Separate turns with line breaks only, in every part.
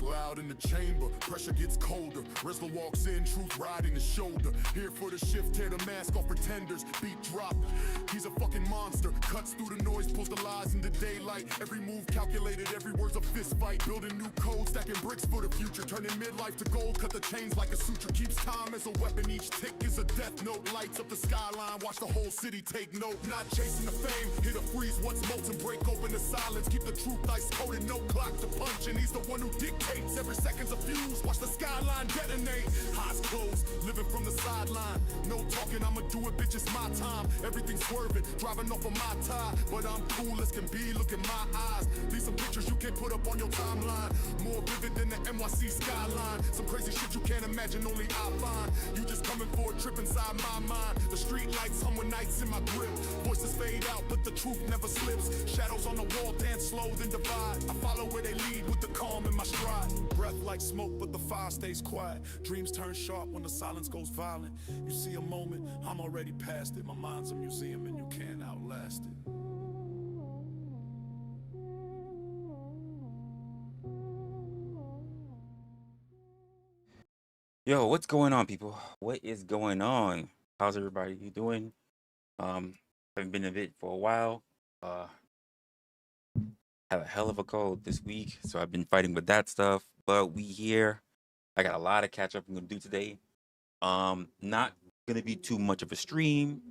loud in the chamber, pressure gets colder. Resla walks in, truth riding his shoulder. Here for the shift, tear the mask off pretenders. Beat drop, he's a fucking monster. Cuts through the noise, pulls the lies into daylight. Every move calculated, every word's a fist fight. Building new code, stacking bricks for the future. Turning midlife to gold, cut the chains like a suture. Keeps time as a weapon, each tick is a death note. Lights up the skyline, watch the whole city take note. Not chasing the fame, hit a freeze what's molten. Break open the silence, keep the truth ice coated. No clock to punch, and he's the one who dictates. Every second's a fuse, watch the skyline detonate. Eyes closed, living from the sideline. No talking, I'ma do it, bitch, it's my time. Everything's swerving, driving off of my tie. But I'm cool as can be, look in my eyes. These some pictures you can't put up on your timeline. More vivid than the NYC skyline. Some crazy shit you can't imagine, only I find. You just coming for a trip inside my mind. The street lights hum with nights in my grip. Voices fade out, but the truth never slips. Shadows on the wall dance slow, then divide. I follow where they lead with the calm in my stride. Breath like smoke, but the fire stays quiet. Dreams turn sharp when the silence goes violent. You see a moment, I'm already past it. My mind's a museum and you can't outlast it.
Yo, what's going on, people? What is going on? How's everybody doing? Haven't been in it for a while. Have a hell of a cold this week, so I've been fighting with that stuff. But we here. I got a lot of catch up I'm gonna do today. Not gonna be too much of a stream.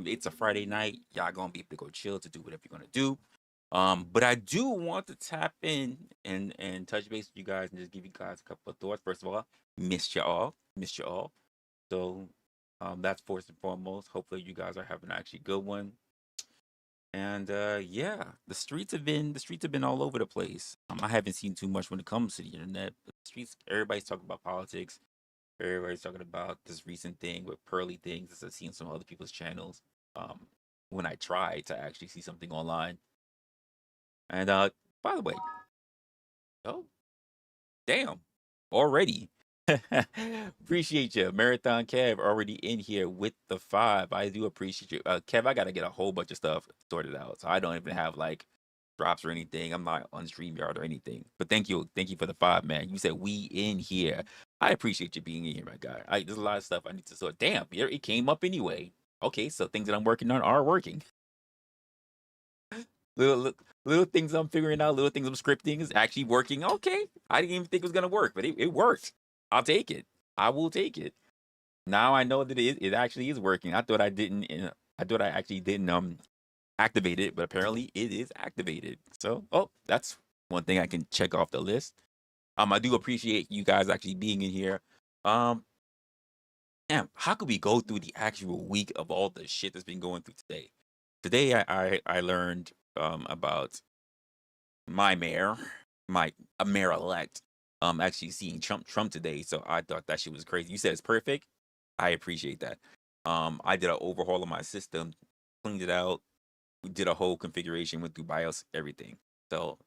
It's a Friday night. Y'all gonna be able to go chill to do whatever you're gonna do. But I do want to tap in and touch base with you guys and just give you guys a couple of thoughts. First of all, missed you all. So that's first and foremost. Hopefully you guys are having an actually good one. And yeah, the streets have been all over the place. I haven't seen too much when it comes to the internet. But the streets, everybody's talking about politics. Everybody's talking about this recent thing with Pearly things, as I've seen some other people's channels. When I try to actually see something online. And by the way, oh damn, already. Appreciate you, Marathon Kev, already in here with the 5. I do appreciate you, Kev. I gotta get a whole bunch of stuff sorted out, so I don't even have like drops or anything. I'm not on StreamYard or anything. But thank you for the 5, man. You said we in here. I appreciate you being in here, my guy. There's a lot of stuff I need to sort. Damn, it came up anyway. Okay, so things that I'm working on are working. Little things I'm figuring out, little things I'm scripting is actually working. Okay, I didn't even think it was gonna work, but it worked. I'll take it. I will take it. Now I know that it actually is working. I thought I didn't. I thought I actually didn't activate it, but apparently it is activated. So that's one thing I can check off the list. I do appreciate you guys actually being in here. Damn, how could we go through the actual week of all the shit that's been going through today? Today I learned about my mayor, a mayor-elect, actually seeing Trump today. So I thought that shit was crazy. You said it's perfect. I appreciate that. I did an overhaul of my system, cleaned it out, did a whole configuration, went through BIOS, everything. So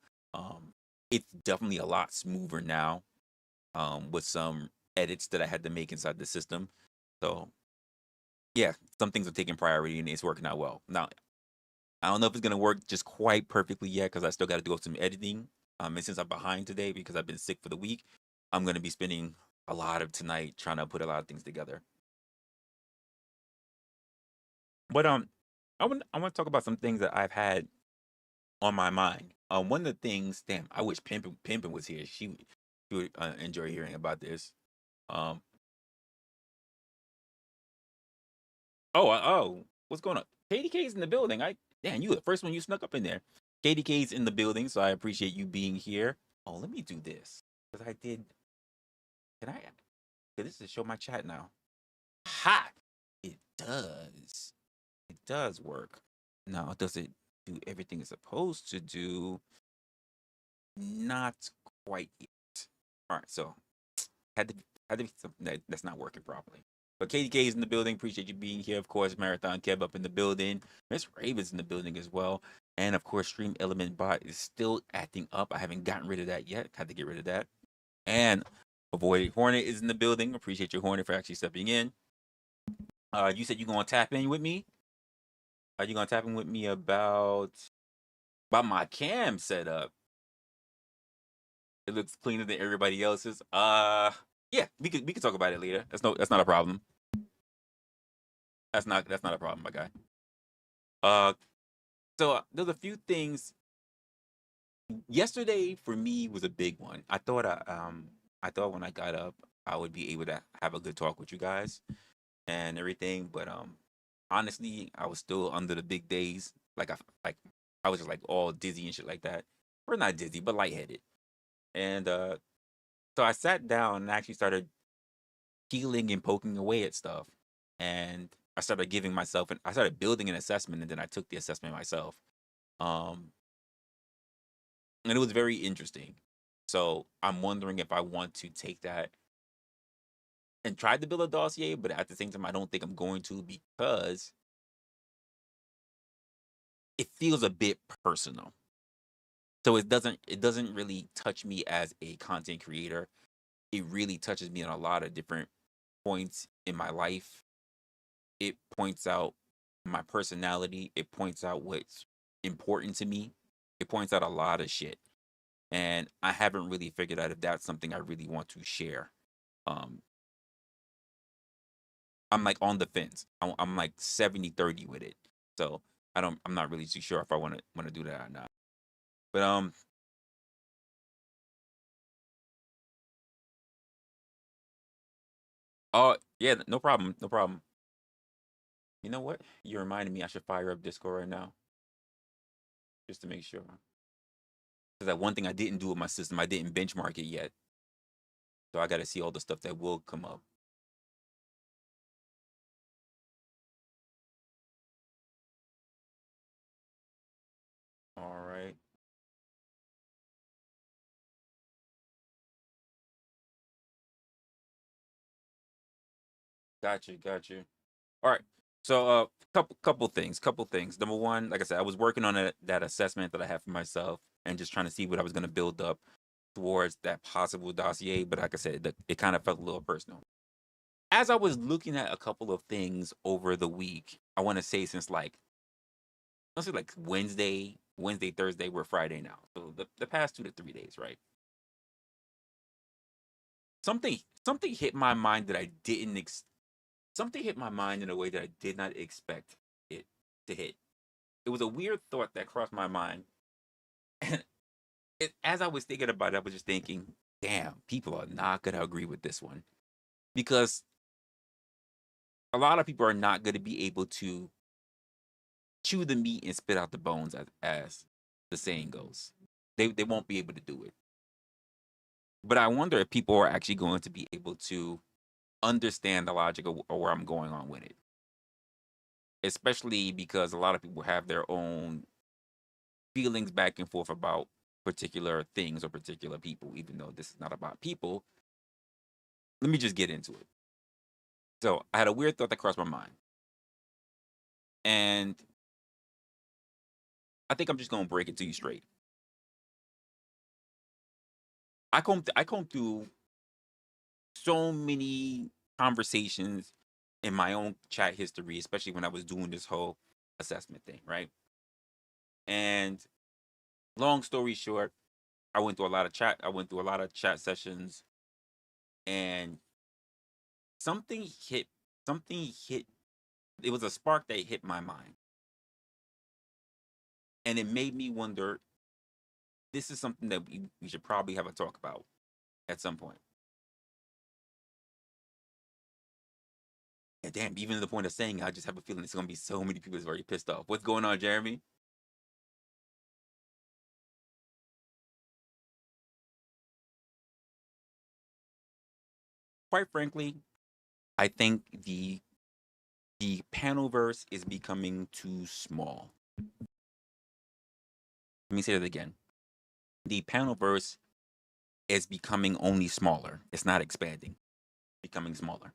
it's definitely a lot smoother now, with some edits that I had to make inside the system. So yeah, some things are taking priority and it's working out well. Now, I don't know if it's gonna work just quite perfectly yet because I still got to do some editing. And since I'm behind today because I've been sick for the week, I'm gonna be spending a lot of tonight trying to put a lot of things together. But I want to talk about some things that I've had on my mind. One of the things, damn, I wish Pimpin was here. She would enjoy hearing about this. Um, oh, what's going on? KDK's in the building. Damn, you were the first one you snuck up in there. KDK's in the building, so I appreciate you being here. Oh, let me do this because I did. Can I? This is show my chat now. Ha! It does. It does work. Now, does it do everything it's supposed to do? Not quite yet. All right, so had to be something that's not working properly. But KDK is in the building. Appreciate you being here. Of course, Marathon Kev up in the building. Miss Raven's in the building as well. And of course, Stream Element Bot is still acting up. I haven't gotten rid of that yet. Had to get rid of that. And Avoid Hornet is in the building. Appreciate you, Hornet, for actually stepping in. You said you're gonna tap in with me. Are you gonna tap in with me about my cam setup? It looks cleaner than everybody else's. Yeah, we could talk about it later. That's not a problem. That's not a problem, my guy. Uh, there's a few things. Yesterday for me was a big one. I thought when I got up I would be able to have a good talk with you guys and everything, but honestly I was still under the big days. Like I was just like all dizzy and shit like that. Or not dizzy, but lightheaded. And so I sat down and actually started peeling and poking away at stuff. And I started giving myself and I started building an assessment, and then I took the assessment myself. Um and it was very interesting. So I'm wondering if I want to take that and try to build a dossier, but at the same time, I don't think I'm going to, because it feels a bit personal. So it doesn't really touch me as a content creator. It really touches me on a lot of different points in my life. It points out my personality. It points out what's important to me. It points out a lot of shit. And I haven't really figured out if that's something I really want to share. Um, I'm like on the fence. I'm like 70-30 with it. So I'm not really too sure if I want to do that or not. But oh yeah, no problem. No problem. You know what? You reminded me I should fire up Discord right now just to make sure. Because that one thing I didn't do with my system, I didn't benchmark it yet. So I got to see all the stuff that will come up. All right. Got you. Got you. All right. So couple things. Number one, like I said, I was working on that assessment that I have for myself and just trying to see what I was going to build up towards that possible dossier. But like I said, it kind of felt a little personal. As I was looking at a couple of things over the week, I want to say since like let's say like Wednesday, Thursday, we're Friday now. So the past 2 to 3 days, right? Something something hit my mind that I didn't something hit my mind in a way that I did not expect it to hit. It was a weird thought that crossed my mind. And as I was thinking about it, I was just thinking, damn, people are not going to agree with this one. Because a lot of people are not going to be able to chew the meat and spit out the bones, as the saying goes. They won't be able to do it. But I wonder if people are actually going to be able to understand the logic of where I'm going on with it. Especially because a lot of people have their own feelings back and forth about particular things or particular people, even though this is not about people. Let me just get into it. So I had a weird thought that crossed my mind. And I think I'm just gonna break it to you straight. I combed through so many conversations in my own chat history, especially when I was doing this whole assessment thing, right? And long story short, I went through a lot of chat sessions, and something hit something hit it was a spark that hit my mind. And it made me wonder, this is something that we should probably have a talk about at some point. And damn, even to the point of saying, I just have a feeling it's gonna be so many people that's already pissed off. What's going on, Jeremy? Quite frankly, I think the panelverse is becoming too small. Let me say that again. The panelverse is becoming only smaller. It's not expanding, becoming smaller.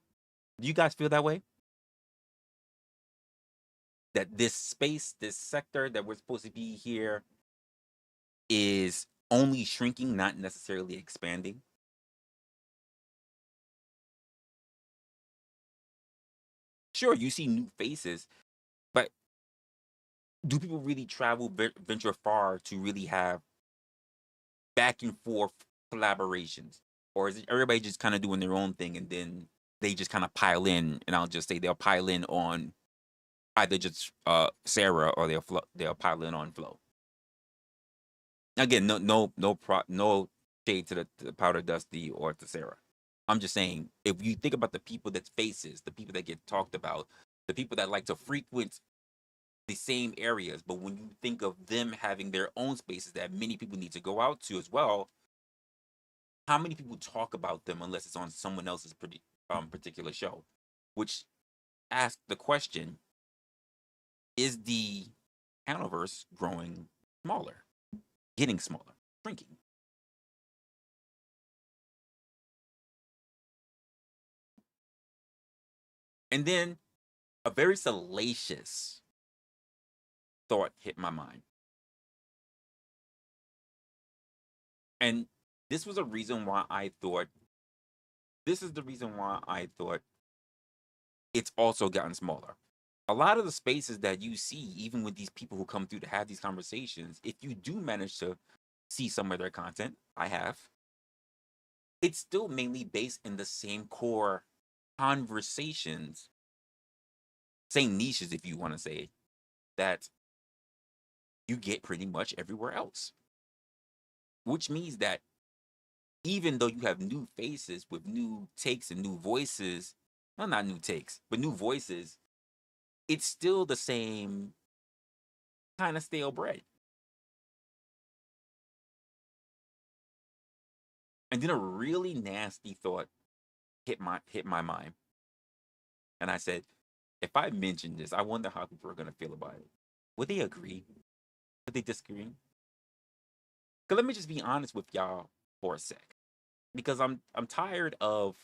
Do you guys feel that way? That this space, this sector that we're supposed to be here, is only shrinking, not necessarily expanding? Sure, you see new faces, but do people really travel venture far to really have back and forth collaborations, or is it everybody just kind of doing their own thing and then they just kind of pile in? And I'll just say they'll pile in on either just Sarah, or they'll pile in on Flo. Again, no shade to the Powder Dusty or to Sarah. I'm just saying, if you think about the people that's faces, the people that get talked about, the people that like to frequent the same areas, but when you think of them having their own spaces that many people need to go out to as well, how many people talk about them unless it's on someone else's particular show? Which asks the question: is the Panelverse growing smaller, getting smaller, shrinking? And then a very salacious thought hit my mind. And this was a reason why I thought, this is the reason why I thought it's also gotten smaller. A lot of the spaces that you see, even with these people who come through to have these conversations, if you do manage to see some of their content, I have, it's still mainly based in the same core conversations, same niches, if you want to say, that you get pretty much everywhere else. Which means that even though you have new faces with new takes and new voices, well, not new takes, but new voices, it's still the same kind of stale bread. And then a really nasty thought hit my mind. And I said, if I mention this, I wonder how people are gonna feel about it. Would they agree? Would they disagree? Cause let me just be honest with y'all for a sec. Because I'm tired of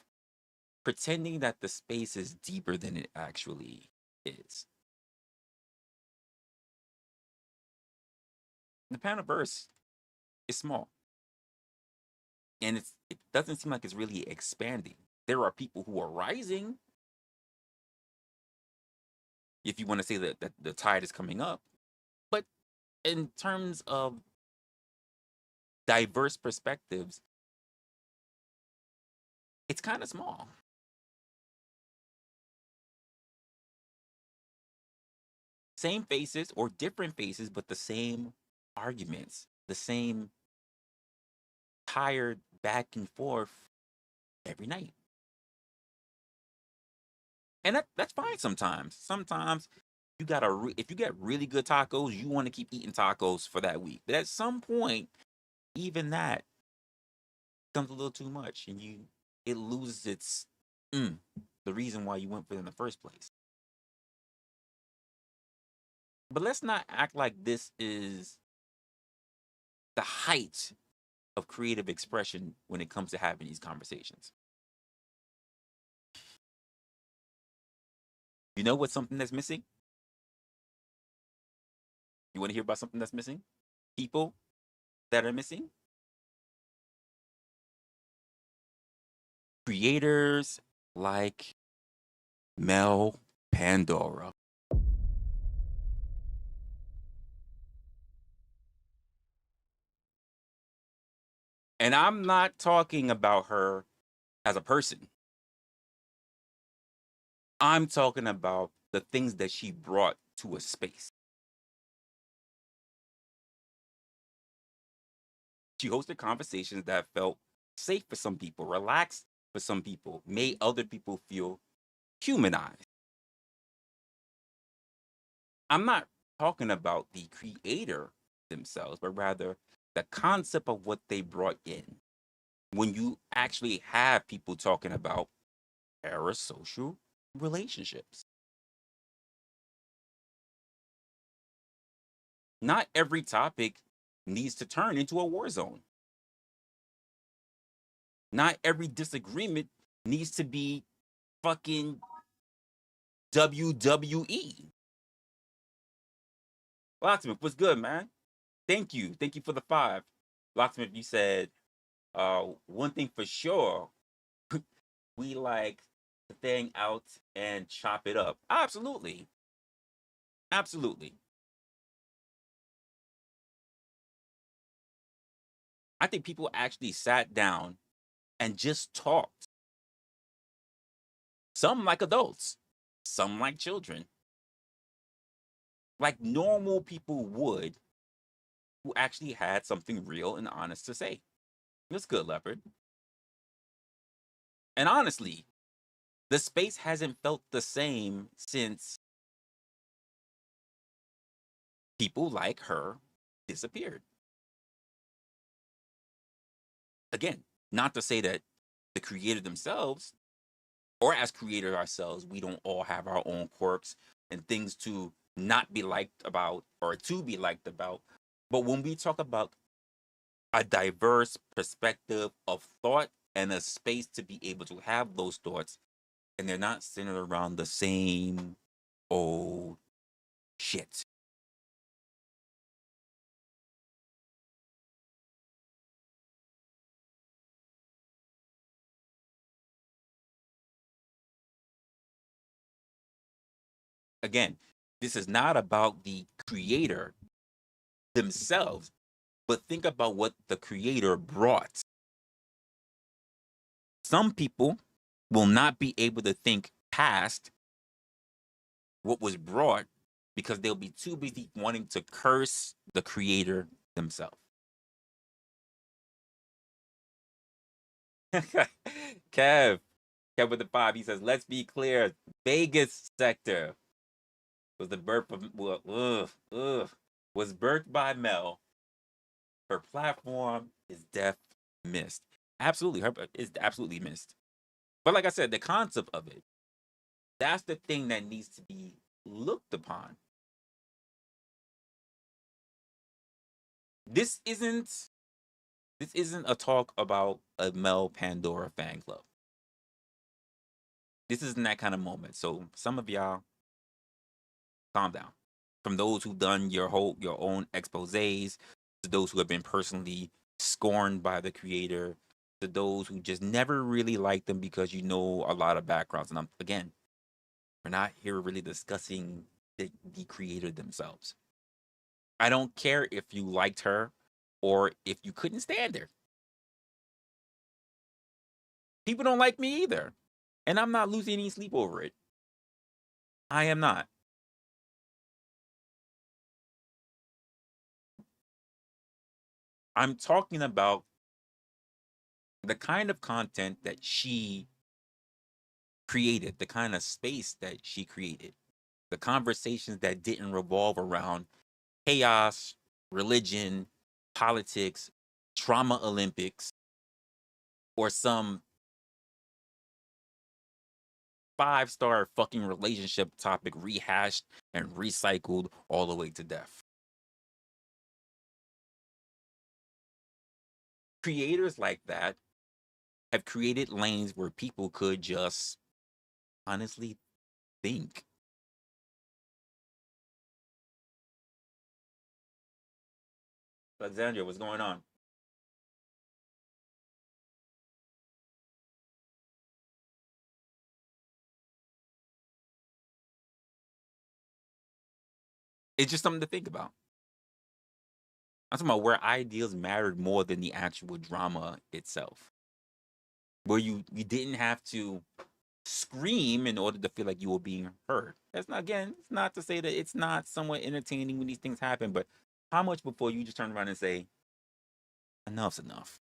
pretending that the space is deeper than it actually is. The Panaverse is small. And it doesn't seem like it's really expanding. There are people who are rising, if you want to say that the tide is coming up. But in terms of diverse perspectives, it's kind of small. Same faces or different faces, but the same arguments, the same tired back and forth every night. And that's fine sometimes. Sometimes you gotta if you get really good tacos, you want to keep eating tacos for that week. But at some point, even that becomes a little too much, and it loses its the reason why you went for it in the first place. But let's not act like this is the height of creative expression when it comes to having these conversations. You know what's something that's missing? You want to hear about something that's missing? People that are missing? Creators like Mel Pandora. And I'm not talking about her as a person. I'm talking about the things that she brought to a space. She hosted conversations that felt safe for some people, relaxed for some people, made other people feel humanized. I'm not talking about the creator themselves, but rather the concept of what they brought in. When you actually have people talking about parasocial relationships. Not every topic needs to turn into a war zone. Not every disagreement needs to be fucking WWE. Locksmith, what's good, man? Thank you. Thank you for the 5. Locksmith, you said, one thing for sure, we like to hang out and chop it up. Absolutely. Absolutely. I think people actually sat down and just talked. Some like adults, some like children, like normal people would, who actually had something real and honest to say. It's good, Leopard. And honestly, the space hasn't felt the same since people like her disappeared. Again, not to say that the creator themselves, or as creators ourselves, we don't all have our own quirks and things to not be liked about or to be liked about. But when we talk about a diverse perspective of thought and a space to be able to have those thoughts, and they're not centered around the same old shit. Again, this is not about the creator themselves, but think about what the creator brought. Some people will not be able to think past what was brought because they'll be too busy wanting to curse the creator themselves. Kev, Kev with the 5, he says, let's be clear, Vegas sector was the birth of, was birthed by Mel. Her platform is deaf missed. Absolutely, her is absolutely missed. But like I said, the concept of it, that's the thing that needs to be looked upon. This isn't a talk about a Mel Pandora fan club. This isn't that kind of moment. So some of y'all, calm down. From those who've done your own exposés, to those who have been personally scorned by the creator, to those who just never really liked them because you know a lot of backgrounds. And again, we're not here really discussing the creator themselves. I don't care if you liked her or if you couldn't stand her. People don't like me either. And I'm not losing any sleep over it. I am not. I'm talking about the kind of content that she created, the kind of space that she created, the conversations that didn't revolve around chaos, religion, politics, trauma Olympics, or some 5-star fucking relationship topic rehashed and recycled all the way to death. Creators like that have created lanes where people could just honestly think. Alexandria, what's going on? It's just something to think about. I'm talking about where ideals mattered more than the actual drama itself. Where you didn't have to scream in order to feel like you were being heard. That's not, again, it's not to say that it's not somewhat entertaining when these things happen, but how much before you just turn around and say, enough's enough?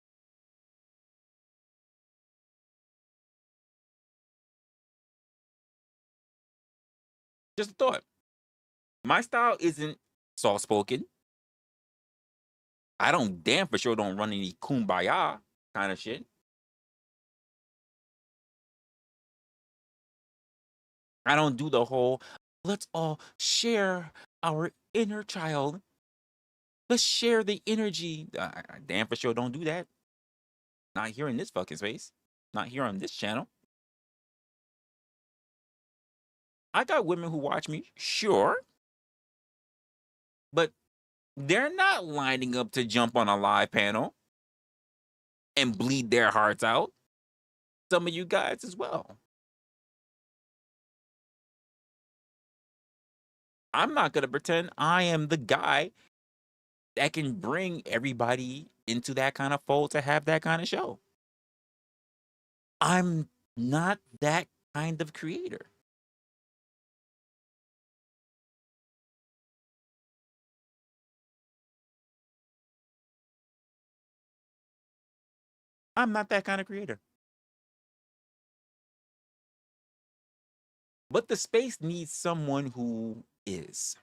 Just a thought. My style isn't soft spoken. I don't damn for sure don't run any kumbaya kind of shit. I don't do the whole let's all share our inner child. Let's share the energy. I damn for sure don't do that. Not here in this fucking space. Not here on this channel. I got women who watch me, sure. But they're not lining up to jump on a live panel and bleed their hearts out. Some of you guys as well. I'm not going to pretend I am the guy that can bring everybody into that kind of fold to have that kind of show. I'm not that kind of creator. I'm not that kind of creator. But the space needs someone who is.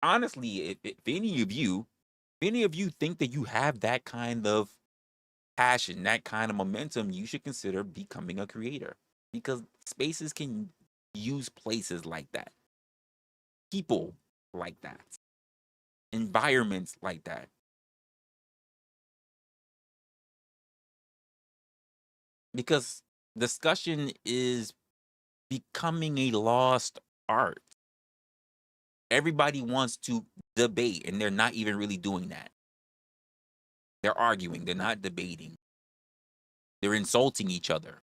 Honestly, if any of you think that you have that kind of passion, that kind of momentum, you should consider becoming a creator, because spaces can use places like that, people like that, environments like that. Because discussion is becoming a lost art. Everybody wants to debate, and they're not even really doing that. They're arguing, they're not debating. They're insulting each other,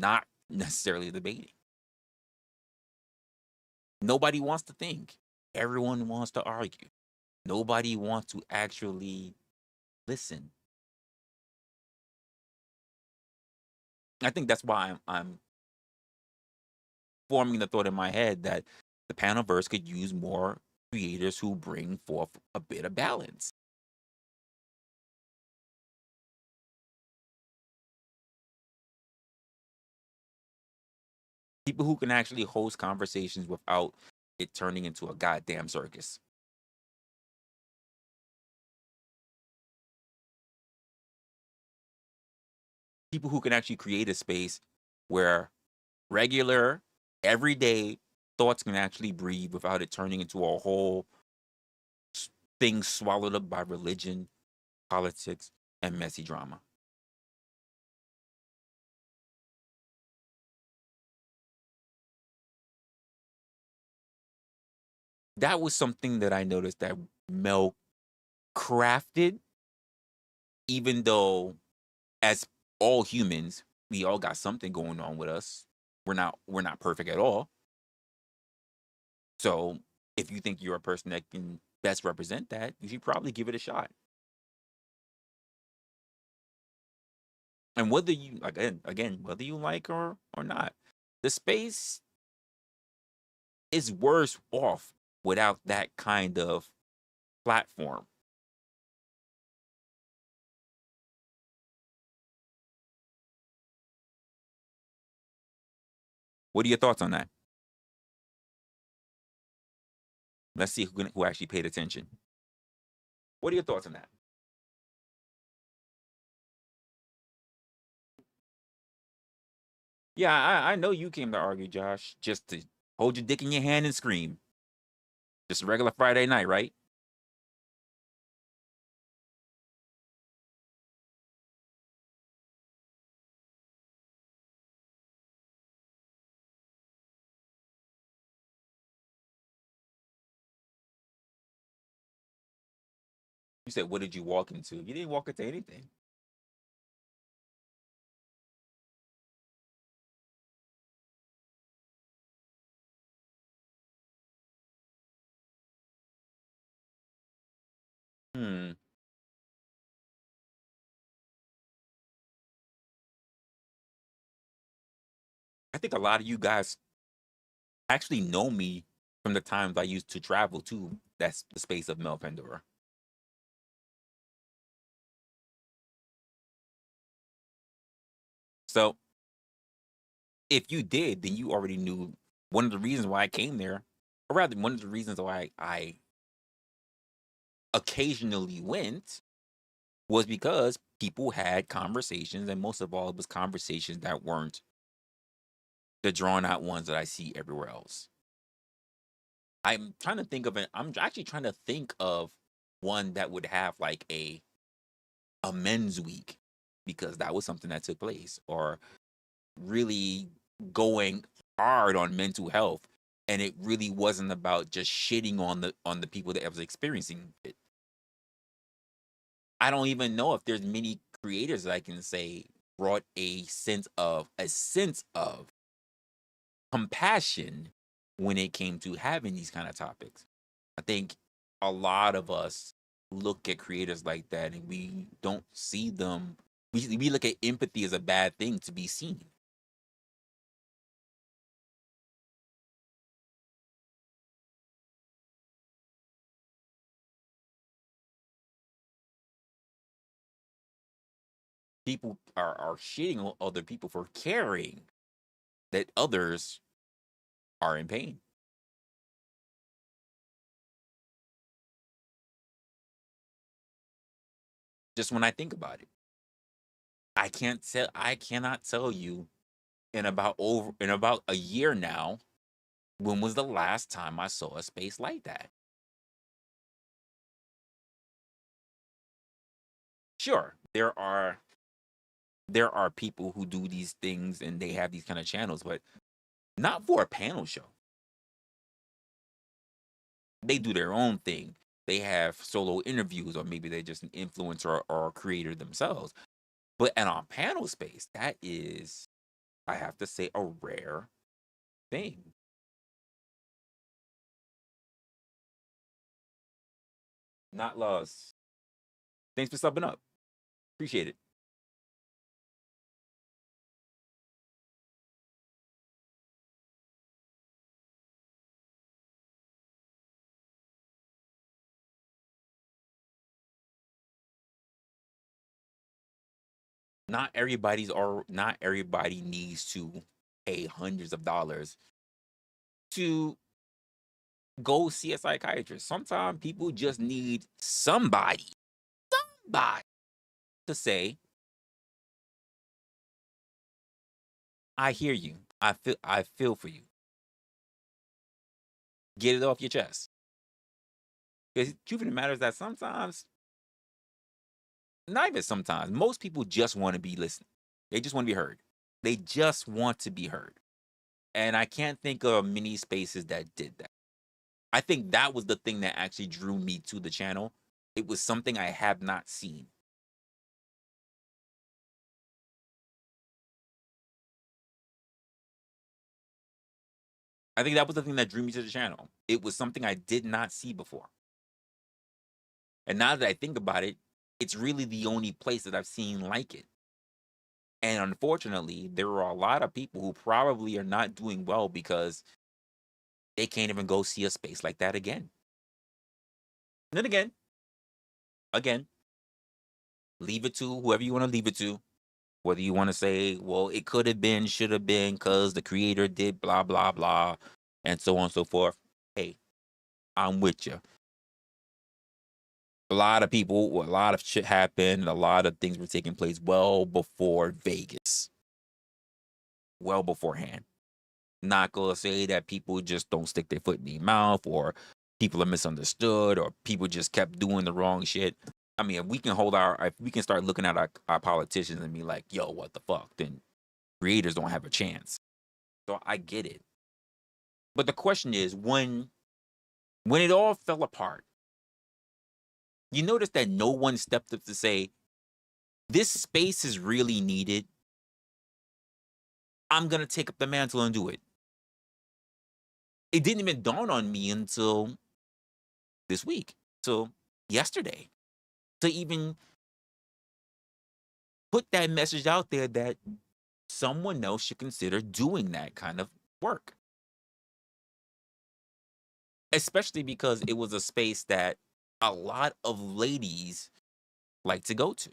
not necessarily debating. Nobody wants to think. Everyone wants to argue. Nobody wants to actually listen. I think that's why I'm forming the thought in my head that the panelverse could use more creators who bring forth a bit of balance. People who can actually host conversations without it turning into a goddamn circus. People who can actually create a space where regular, everyday thoughts can actually breathe without it turning into a whole thing swallowed up by religion, politics, and messy drama. That was something that I noticed that Mel crafted, even though as all humans, we all got something going on with us. We're not perfect at all. So if you think you're a person that can best represent that, you should probably give it a shot. And whether you again, whether you like or not, the space is worse off without that kind of platform. What are your thoughts on that? Let's see who actually paid attention. What are your thoughts on that? Yeah, I know you came to argue, Josh, just to hold your dick in your hand and scream. Just a regular Friday night, right? You said, what did you walk into? You didn't walk into anything. Hmm. I think a lot of you guys actually know me from the times I used to travel to. That's the space of Mel Pandora. So if you did, then you already knew one of the reasons why I came there, or rather, one of the reasons why I occasionally went was because people had conversations, and most of all, it was conversations that weren't the drawn out ones that I see everywhere else. I'm trying to think of it. I'm actually trying to think of one that would have like a men's week, because that was something that took place, or really going hard on mental health, and it really wasn't about just shitting on the people that was experiencing it. I don't even know if there's many creators that I can say brought a sense of compassion when it came to having these kind of topics. I think a lot of us look at creators like that and we don't see them. We look at empathy as a bad thing to be seen. People are shitting on other people for caring that others are in pain. Just when I think about it, I cannot tell you in about a year now when was the last time I saw a space like that. Sure, there are people who do these things and they have these kind of channels, but not for a panel show. They do their own thing. They have solo interviews, or maybe they're just an influencer or a creator themselves. But in a panel space, that is, I have to say, a rare thing. Not lost. Thanks for subbing up. Appreciate it. Not everybody needs to pay hundreds of dollars to go see a psychiatrist. Sometimes people just need somebody to say, I hear you. I feel for you. Get it off your chest. Because truth of the matter is that sometimes, not even sometimes, most people just want to be listened. They just want to be heard. They just want to be heard. And I can't think of many spaces that did that. I think that was the thing that actually drew me to the channel. It was something I have not seen. I think that was the thing that drew me to the channel. It was something I did not see before. And now that I think about it, it's really the only place that I've seen like it. And unfortunately, there are a lot of people who probably are not doing well because they can't even go see a space like that again. And then again, leave it to whoever you want to leave it to. Whether you want to say, well, it could have been, should have been, because the creator did blah, blah, blah, and so on and so forth. Hey, I'm with you. A lot of people, a lot of shit happened. A lot of things were taking place well before Vegas. Well beforehand. Not gonna say that people just don't stick their foot in their mouth, or people are misunderstood, or people just kept doing the wrong shit. I mean, if we can start looking at our politicians and be like, yo, what the fuck, then creators don't have a chance. So I get it. But the question is, when it all fell apart, you notice that no one stepped up to say, this space is really needed. I'm gonna take up the mantle and do it. It didn't even dawn on me until this week, till yesterday, to even put that message out there that someone else should consider doing that kind of work. Especially because it was a space that a lot of ladies like to go to.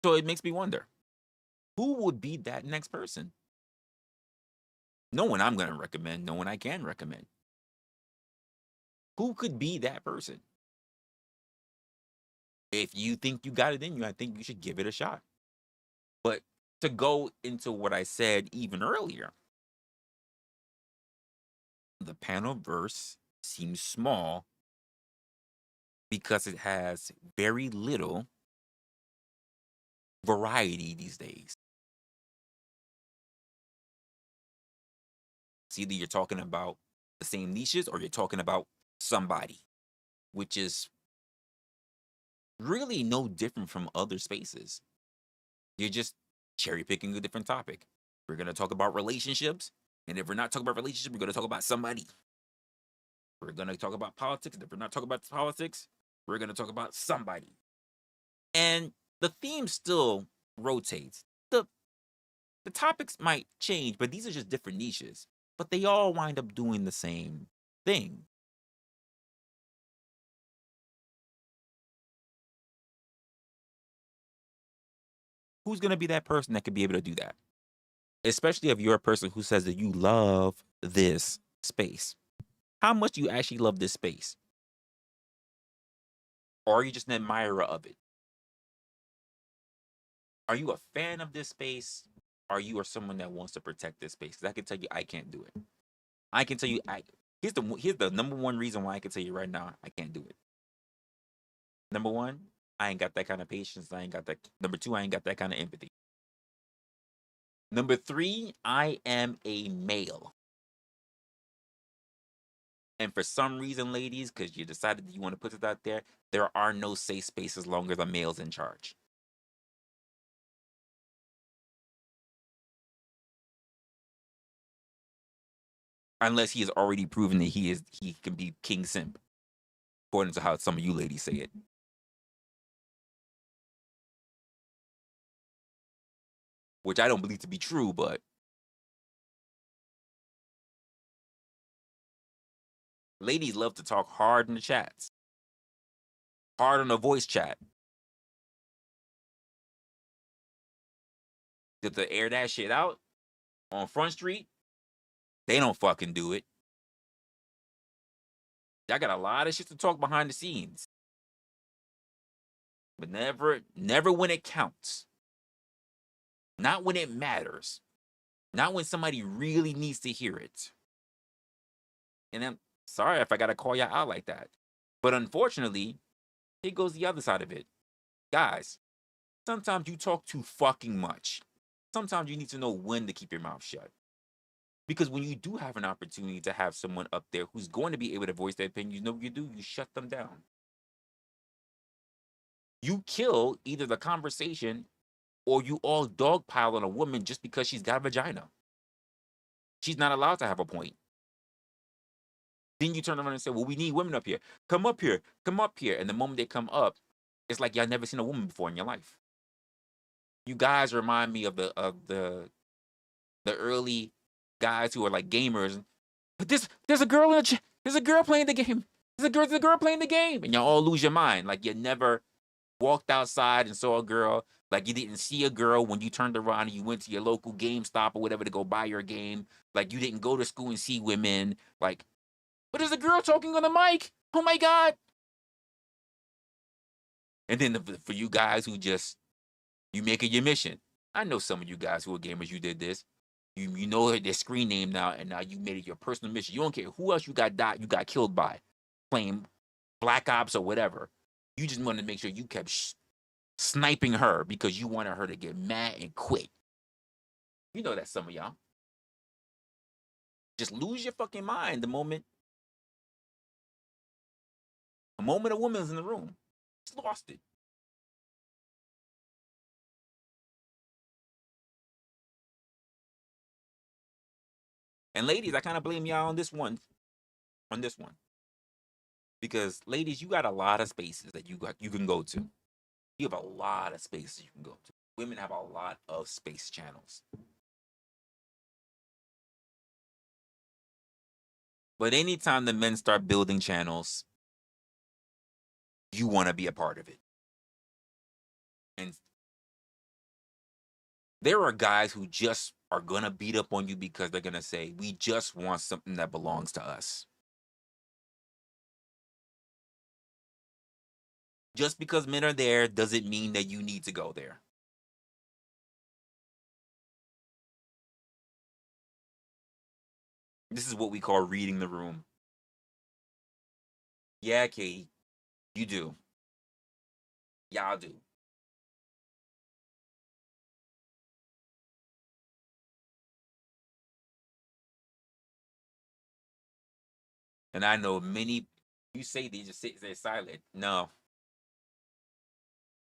So it makes me wonder, who would be that next person? No one I'm going to recommend, no one I can recommend. Who could be that person? If you think you got it in you, I think you should give it a shot. But to go into what I said even earlier, the panel verse seems small because it has very little variety these days. It's either you're talking about the same niches or you're talking about somebody, which is really no different from other spaces. You're just cherry picking a different topic. We're going to talk about relationships. And if we're not talking about relationships, we're going to talk about somebody. We're going to talk about politics. And if we're not talking about politics, we're going to talk about somebody. And the theme still rotates. The topics might change, but these are just different niches. But they all wind up doing the same thing. Who's going to be that person that could be able to do that? Especially if you're a person who says that you love this space. How much do you actually love this space? Or are you just an admirer of it? Are you a fan of this space? Or you are someone that wants to protect this space? Because I can tell you I can't do it. I can tell you here's the number one reason why I can tell you right now I can't do it. Number one, I ain't got that kind of patience. I ain't got that. Number two, I ain't got that kind of empathy. Number three, I am a male. And for some reason, ladies, because you decided that you want to put it out there are no safe spaces as long as a male's in charge. Unless he has already proven that he can be king simp, according to how some of you ladies say it. Which I don't believe to be true, but ladies love to talk hard in the chats. Hard on the voice chat. To air that shit out on Front Street, they don't fucking do it. Y'all got a lot of shit to talk behind the scenes. But never when it counts. Not when it matters. Not when somebody really needs to hear it. And I'm sorry if I gotta call y'all out like that. But unfortunately, here goes the other side of it. Guys, sometimes you talk too fucking much. Sometimes you need to know when to keep your mouth shut. Because when you do have an opportunity to have someone up there who's going to be able to voice their opinion, you know what you do? You shut them down. You kill either the conversation or you all dogpile on a woman just because she's got a vagina. She's not allowed to have a point. Then you turn around and say, well, we need women up here. Come up here. Come up here. And the moment they come up, it's like y'all never seen a woman before in your life. You guys remind me of the early guys who are like gamers. But there's a girl there's a girl playing the game. There's a girl playing the game. And y'all all lose your mind. Like you never walked outside and saw a girl. Like you didn't see a girl when you turned around and you went to your local GameStop or whatever to go buy your game. Like you didn't go to school and see women. Like, but there's a girl talking on the mic. Oh my God. And then for you guys who just, you make it your mission. I know some of you guys who are gamers, you did this. You know their screen name now, and now you made it your personal mission. You don't care who else you got killed by, playing Black Ops or whatever. You just wanted to make sure you kept sniping her because you wanted her to get mad and quit. You know that some of y'all. Just lose your fucking mind the moment a woman is in the room. Just lost it. And ladies, I kind of blame y'all on this one. Because ladies, you got a lot of spaces that you can go to. You have a lot of spaces you can go to. Women have a lot of space channels. But anytime the men start building channels, you want to be a part of it. And there are guys who just are going to beat up on you because they're going to say, we just want something that belongs to us. Just because men are there doesn't mean that you need to go there. This is what we call reading the room. Yeah, Katie, you do. Y'all do. And I know many, you say they just sit there silent. No.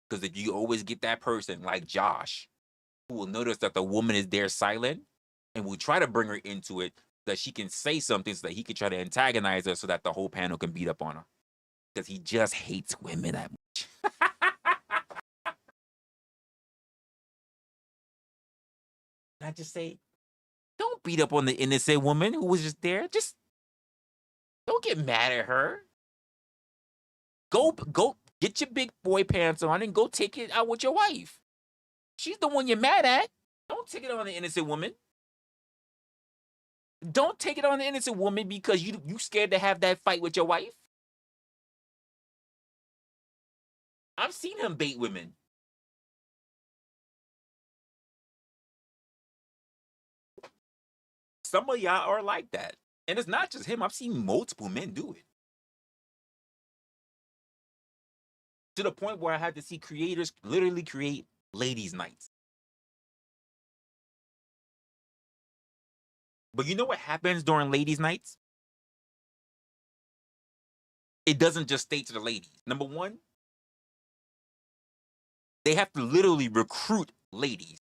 Because if you always get that person like Josh, who will notice that the woman is there silent and will try to bring her into it so that she can say something so that he can try to antagonize her so that the whole panel can beat up on her. Because he just hates women that much. And I just say, don't beat up on the innocent woman who was just there. Just don't get mad at her. Go get your big boy pants on and go take it out with your wife. She's the one you're mad at. Don't take it on the innocent woman. Don't take it on the innocent woman because you scared to have that fight with your wife. I've seen him bait women. Some of y'all are like that. And it's not just him. I've seen multiple men do it. To the point where I had to see creators literally create ladies' nights. But you know what happens during ladies' nights? It doesn't just stay to the ladies. Number one, they have to literally recruit ladies.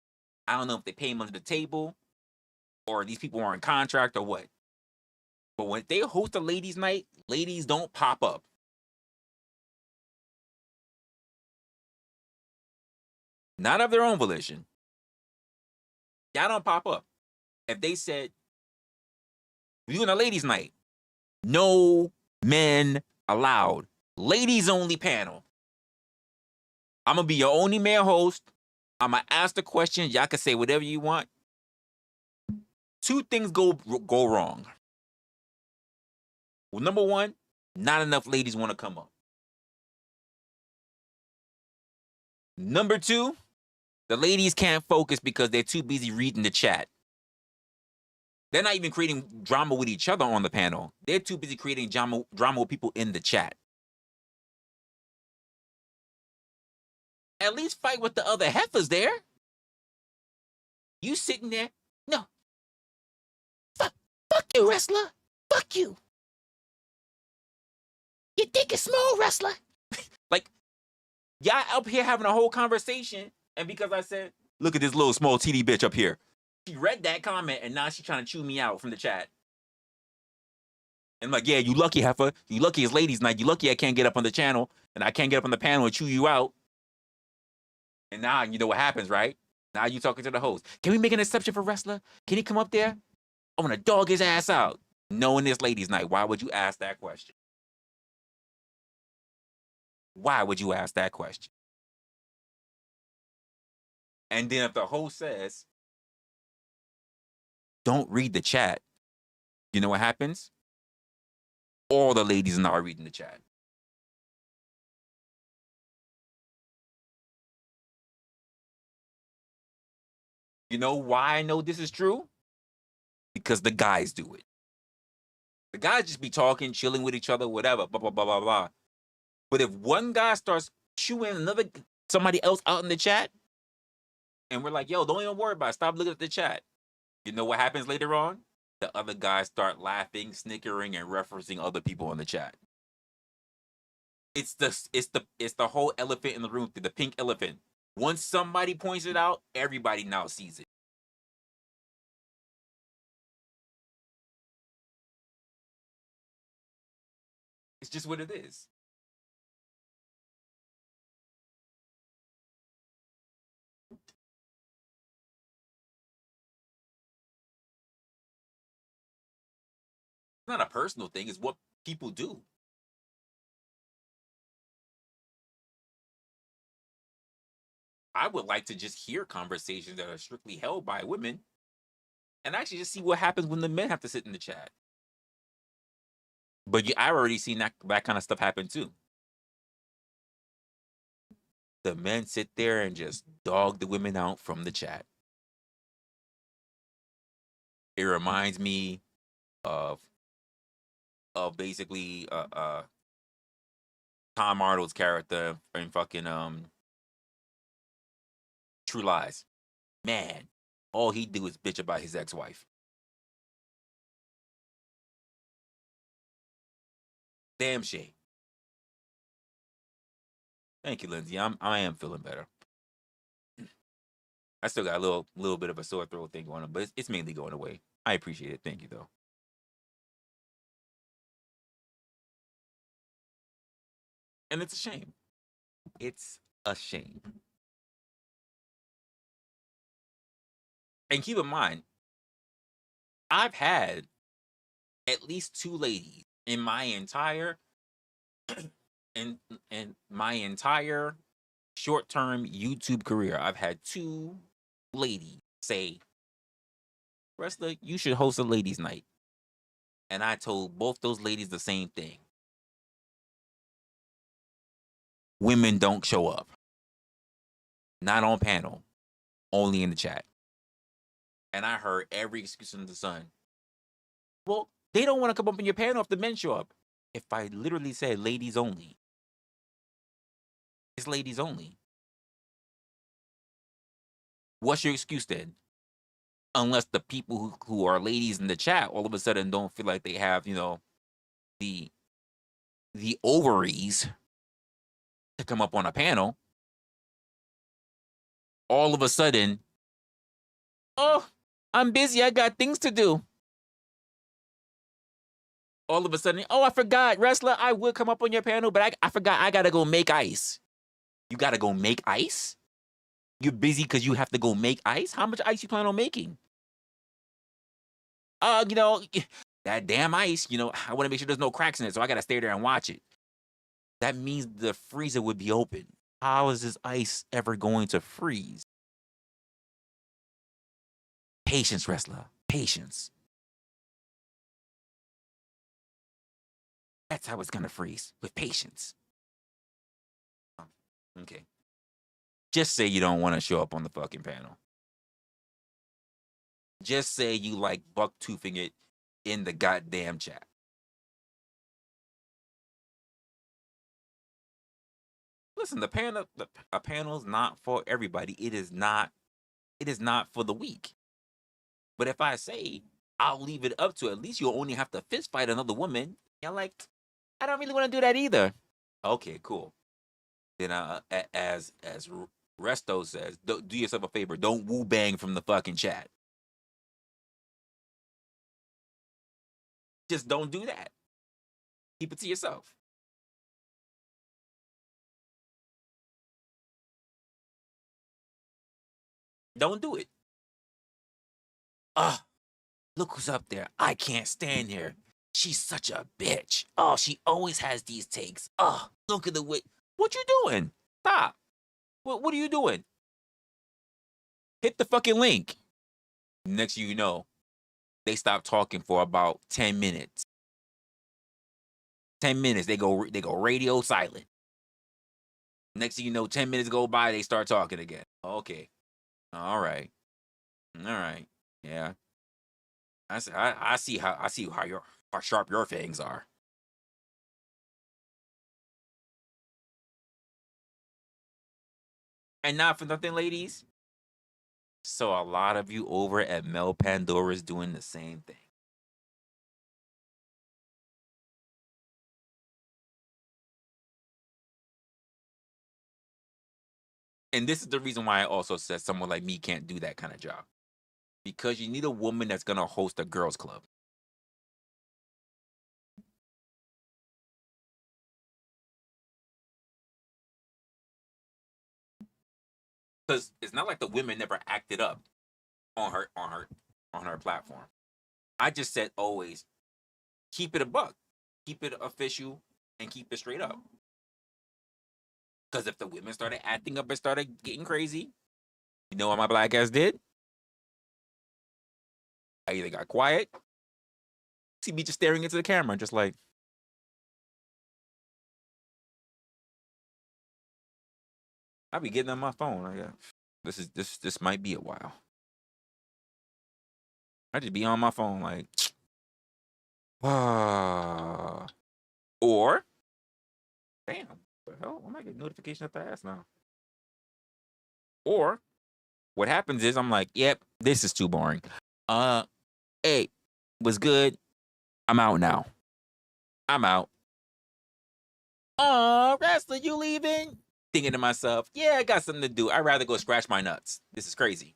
I don't know if they pay them under the table or these people are in contract or what. But when they host a ladies' night, ladies don't pop up. Not of their own volition. Y'all don't pop up. If they said, we're doing a ladies' night, no men allowed. Ladies only panel. I'm going to be your only male host. I'm going to ask the questions. Y'all can say whatever you want. Two things go wrong. Well, number one, not enough ladies want to come up. Number two, the ladies can't focus because they're too busy reading the chat. They're not even creating drama with each other on the panel. They're too busy creating drama with people in the chat. At least fight with the other heifers there. You sitting there, no. Fuck you, wrestler. Fuck you. You think it's small, wrestler? Like, y'all up here having a whole conversation, and because I said, look at this little small TD bitch up here. She read that comment, and now she's trying to chew me out from the chat. And I'm like, yeah, you lucky, heifer. You lucky it's ladies' night. You lucky I can't get up on the channel, and I can't get up on the panel and chew you out. And now you know what happens, right? Now you talking to the host. Can we make an exception for wrestler? Can he come up there? I want to dog his ass out. Knowing this ladies' night, why would you ask that question? Why would you ask that question? And then if the host says, don't read the chat, you know what happens? All the ladies are not reading the chat. You know why I know this is true? Because the guys do it. The guys just be talking, chilling with each other, whatever, blah, blah, blah, blah, blah. But if one guy starts chewing somebody else out in the chat, and we're like, yo, don't even worry about it. Stop looking at the chat. You know what happens later on? The other guys start laughing, snickering, and referencing other people in the chat. It's the whole elephant in the room, the pink elephant. Once somebody points it out, everybody now sees it. It's just what it is. It's not a personal thing. It's what people do. I would like to just hear conversations that are strictly held by women and actually just see what happens when the men have to sit in the chat. But I've already seen that kind of stuff happen too. The men sit there and just dog the women out from the chat. It reminds me of basically Tom Arnold's character in fucking True Lies. Man, all he do is bitch about his ex-wife. Damn shame. Thank you, Lindsay. I am feeling better. I still got a little bit of a sore throat thing going on, but it's mainly going away. I appreciate it. Thank you, though. And it's a shame. It's a shame. And keep in mind, I've had at least 2 ladies in my entire in my entire short-term YouTube career. I've had 2 ladies say, Resla, you should host a ladies' night. And I told both those ladies the same thing. Women don't show up. Not on panel. Only in the chat. And I heard every excuse under the sun. Well, they don't want to come up in your panel if the men show up. If I literally said ladies only, it's ladies only. What's your excuse then? Unless the people who are ladies in the chat all of a sudden don't feel like they have, the ovaries to come up on a panel. All of a sudden, oh, I'm busy. I got things to do. All of a sudden, oh, I forgot, Resla, I would come up on your panel, but I forgot I got to go make ice. You got to go make ice? You're busy because you have to go make ice? How much ice you plan on making? That damn ice, I want to make sure there's no cracks in it, so I got to stay there and watch it. That means the freezer would be open. How is this ice ever going to freeze? Patience, Resla. Patience. That's how it's going to freeze, with patience. Okay. Just say you don't want to show up on the fucking panel. Just say you like buck-toothing it in the goddamn chat. Listen, a panel's not for everybody. It is not for the weak. But if I say I'll leave it up to, at least you'll only have to fist fight another woman, you're like, I don't really want to do that either. Okay, cool. Then as Resto says, do yourself a favor. Don't woo bang from the fucking chat. Just don't do that. Keep it to yourself. Don't do it. Look who's up there. I can't stand her. She's such a bitch. Oh, she always has these takes. Oh, look at the way. What you doing? Stop. What are you doing? Hit the fucking link. Next thing you know, they stop talking for about 10 minutes. 10 minutes, they go radio silent. Next thing you know, 10 minutes go by, they start talking again. Okay. All right. Yeah. I see how sharp your fangs are. And not for nothing, ladies. So a lot of you over at Mel Pandora is doing the same thing. And this is the reason why I also said someone like me can't do that kind of job. Because you need a woman that's going to host a girls' club. Because it's not like the women never acted up on her platform. I just said always keep it a buck, keep it official, and keep it straight up. Because if the women started acting up and started getting crazy, you know what my black ass did? I either got quiet, see me just staring into the camera, just like, I be getting on my phone. I got this might be a while. I just be on my phone like, or, damn, what the hell? I might get notification up the ass now. Or, what happens is I'm like, yep, this is too boring. Hey, was good. I'm out now. I'm out. Oh, Resla, you leaving?
thinking to myself, yeah, I got something to do. I'd rather go scratch my nuts. This is crazy.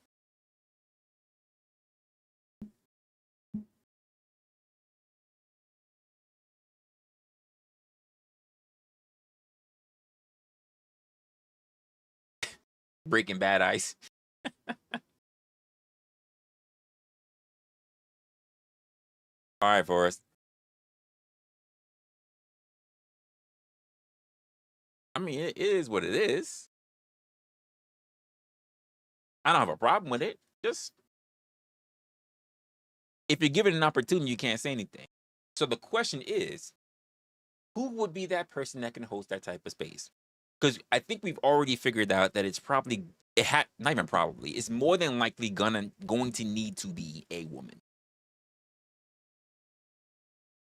Breaking Bad ice. All right, Forrest. I mean, it is what it is. I don't have a problem with it. Just if you're given an opportunity, you can't say anything. So the question is, who would be that person that can host that type of space? Because I think we've already figured out that it's probably not even probably, it's more than likely going to need to be a woman.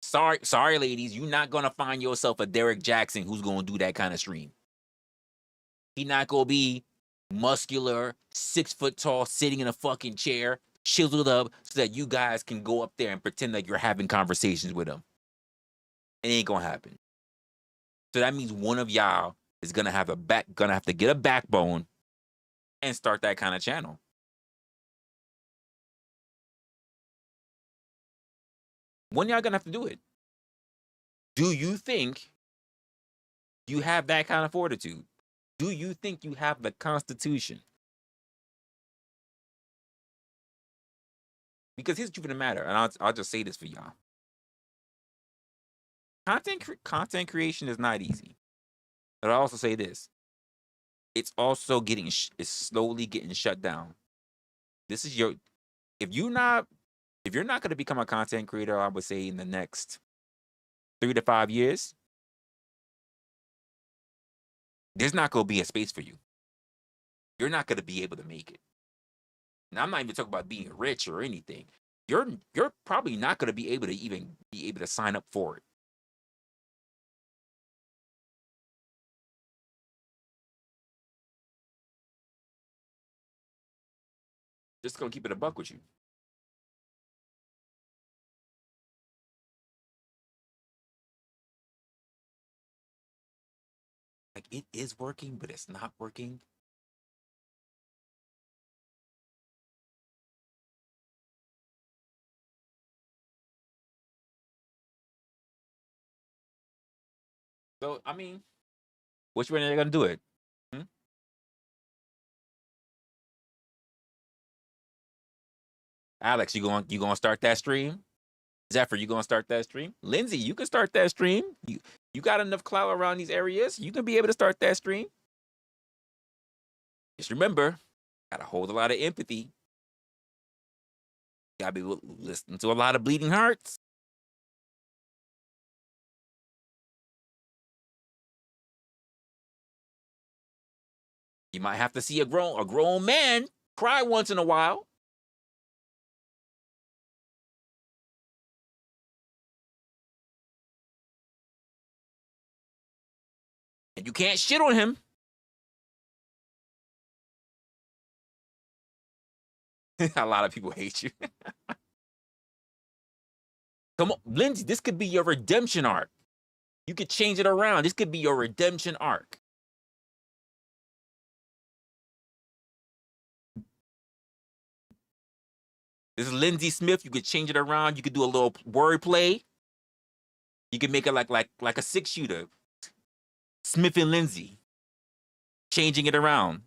Sorry, ladies, you're not gonna find yourself a Derek Jackson who's gonna do that kind of stream. He not gonna be muscular, 6 foot tall, sitting in a fucking chair, chiseled up, so that you guys can go up there and pretend like you're having conversations with him. It ain't gonna happen. So that means one of y'all is gonna have to get a backbone and start that kind of channel. When y'all gonna have to do it? Do you think you have that kind of fortitude? Do you think you have the Constitution? Because here's the truth of the matter, and I'll just say this for y'all. Content creation is not easy. But I'll also say this. It's also it's slowly getting shut down. This is if you're not going to become a content creator, I would say in the next 3 to 5 years, there's not going to be a space for you. You're not going to be able to make it. And I'm not even talking about being rich or anything. You're probably not going to be able to sign up for it. Just gonna keep it a buck with you. Like, it is working, but it's not working. So, I mean, which way are they gonna do it? Alex, you gonna start that stream? Zephyr, you gonna start that stream? Lindsay, you can start that stream. You got enough clout around these areas. You can be able to start that stream. Just remember, gotta hold a lot of empathy. Gotta be listening to a lot of bleeding hearts. You might have to see a grown man cry once in a while. And you can't shit on him. A lot of people hate you. Come on, Lindsay, this could be your redemption arc. You could change it around. This could be your redemption arc. This is Lindsay Smith. You could change it around. You could do a little wordplay. You could make it like a 6-shooter. Smith and Lindsay. Changing it around.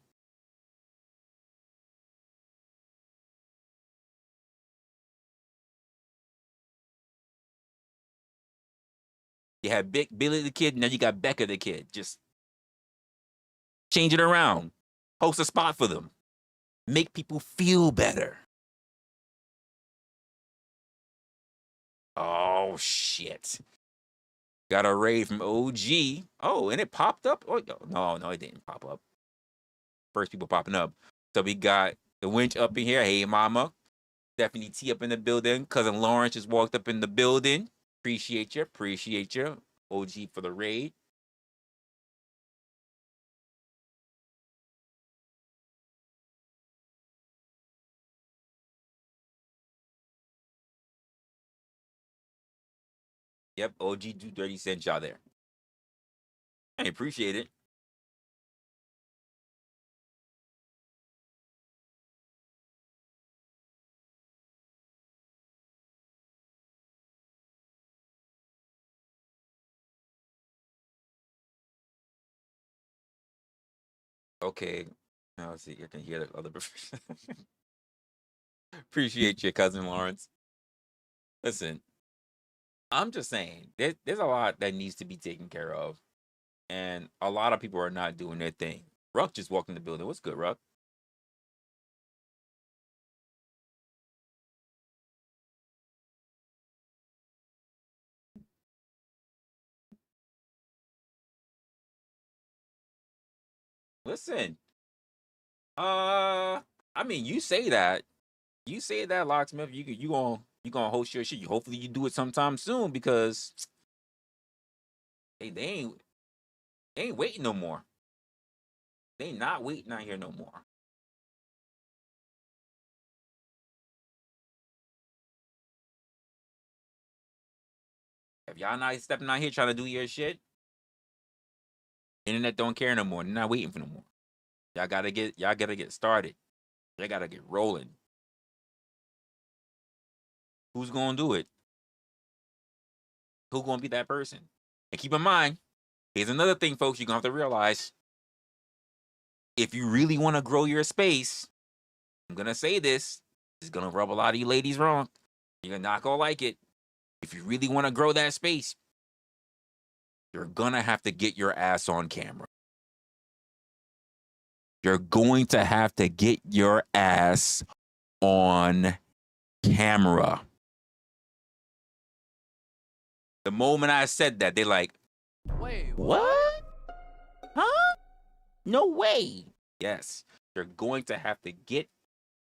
You had Billy the Kid, now you got Becca the Kid. Just change it around. Host a spot for them. Make people feel better. Oh, shit. Got a raid from OG. Oh, and it popped up? Oh, no, it didn't pop up. First people popping up. So we got the winch up in here. Hey, mama. Stephanie T up in the building. Cousin Lawrence just walked up in the building. Appreciate you. OG for the raid. Yep, OG do 30 cents y'all there. I appreciate it.
Okay. Now let's see. I can hear the other. Appreciate you, cousin Lawrence. Listen, I'm just saying there's a lot that needs to be taken care of, and a lot of people are not doing their thing. Ruck just walked in the building. What's good, Ruck? Listen, I mean, you say that, Locksmith. You gonna host your shit. Hopefully, you do it sometime soon because they ain't waiting no more. They not waiting out here no more. If y'all not stepping out here trying to do your shit, internet don't care no more. They're not waiting for no more. Y'all gotta get started. They gotta get rolling. Who's gonna do it? Who's gonna be that person? And keep in mind, here's another thing, folks, you're gonna have to realize. If you really want to grow your space, I'm gonna say this. It's gonna rub a lot of you ladies wrong. You're not gonna like it. If you really want to grow that space, you're gonna have to get your ass on camera. You're going to have to get your ass on camera. The moment I said that, they're like,
Wait,
what? Huh? No way. Yes, you're going to have to get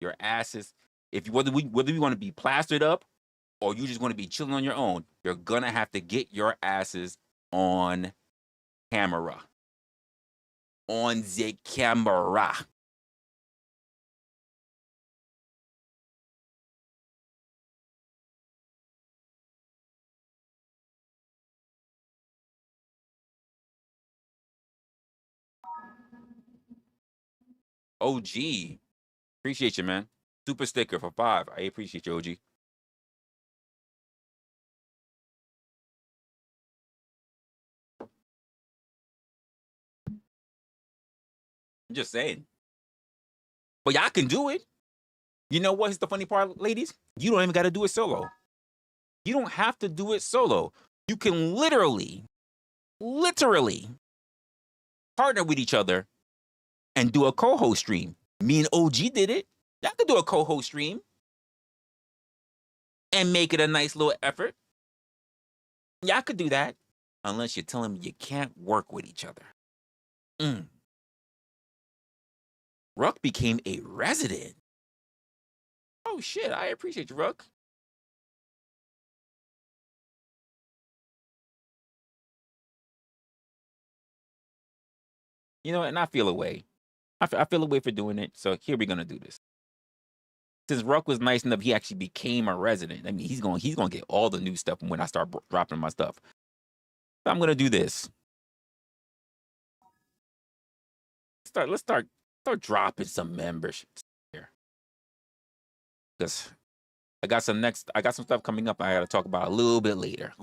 your asses. If you whether you want to be plastered up or you just want to be chilling on your own, you're gonna have to get your asses on camera. On the camera. OG. Appreciate you, man. Super sticker for 5. I appreciate you, OG. I'm just saying. But y'all can do it. You know what's the funny part, ladies? You don't even got to do it solo. You don't have to do it solo. You can literally partner with each other and do a co-host stream. Me and OG did it. Y'all could do a co-host stream and make it a nice little effort. Y'all could do that unless you're telling me you can't work with each other. Ruck became a resident. Oh, shit. I appreciate you, Ruck. You know, and I feel a way. I feel a way for doing it. So here we're going to do this. Since Ruck was nice enough, he actually became a resident. I mean, he's going to get all the new stuff when I start dropping my stuff. So I'm going to do this. Let's start dropping some memberships here. Because I got some stuff coming up I got to talk about a little bit later.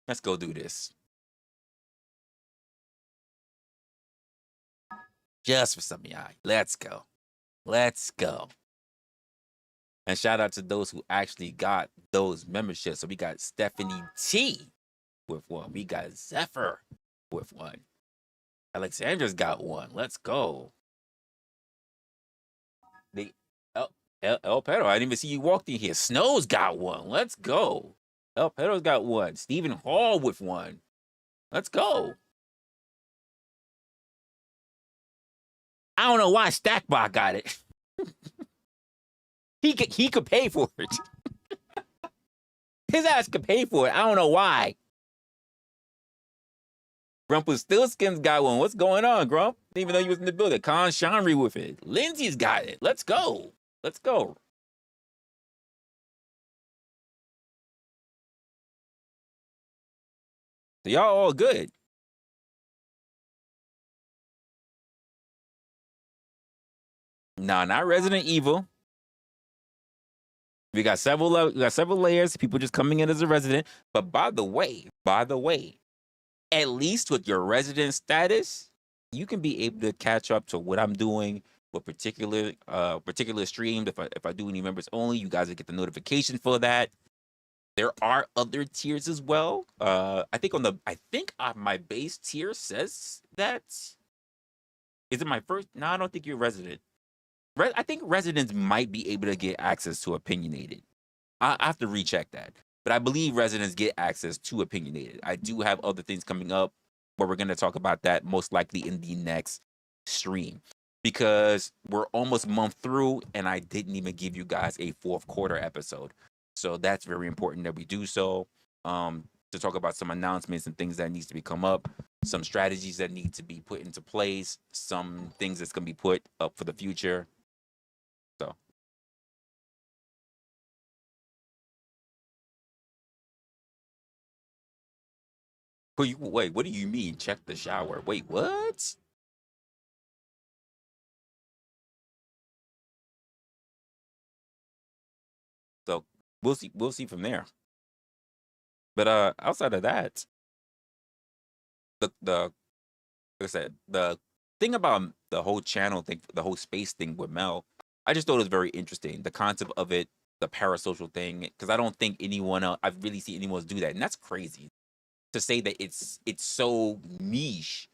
Let's go do this. Just for some of y'all. Let's go. And shout out to those who actually got those memberships. So we got Stephanie T with one. We got Zephyr with one. Alexandra's got one. Let's go. El Pedro, I didn't even see you walked in here. Snow's got one. Let's go. El Pedro's got one. Stephen Hall with one. Let's go. I don't know why Stackbot got it. He could pay for it. His ass could pay for it. I don't know why. Rumpelstiltskin's got one. What's going on, Grump? Didn't even know you was in the building. Con Shanry with it. Lindsay's got it. Let's go. So y'all all good. Nah, not Resident Evil. We got several layers. People just coming in as a resident. But by the way, at least with your resident status, you can be able to catch up to what I'm doing with particular streams. If I do any members only, you guys will get the notification for that. There are other tiers as well. I think my base tier says that. Is it my first? No, I don't think you're resident. I think residents might be able to get access to opinionated. I have to recheck that. But I believe residents get access to opinionated. I do have other things coming up where we're going to talk about that most likely in the next stream, because we're almost a month through and I didn't even give you guys a fourth quarter episode. So that's very important that we do so, to talk about some announcements and things that needs to be come up, some strategies that need to be put into place, some things that's going to be put up for the future. So wait, what do you mean? Check the shower. Wait, what? So we'll see from there. But outside of that, the like I said, the thing about the whole channel thing, the whole space thing with Mel, I just thought it was very interesting. The concept of it, the parasocial thing, because I don't think anyone else, I've really seen anyone else do that, and that's crazy to say that it's so niche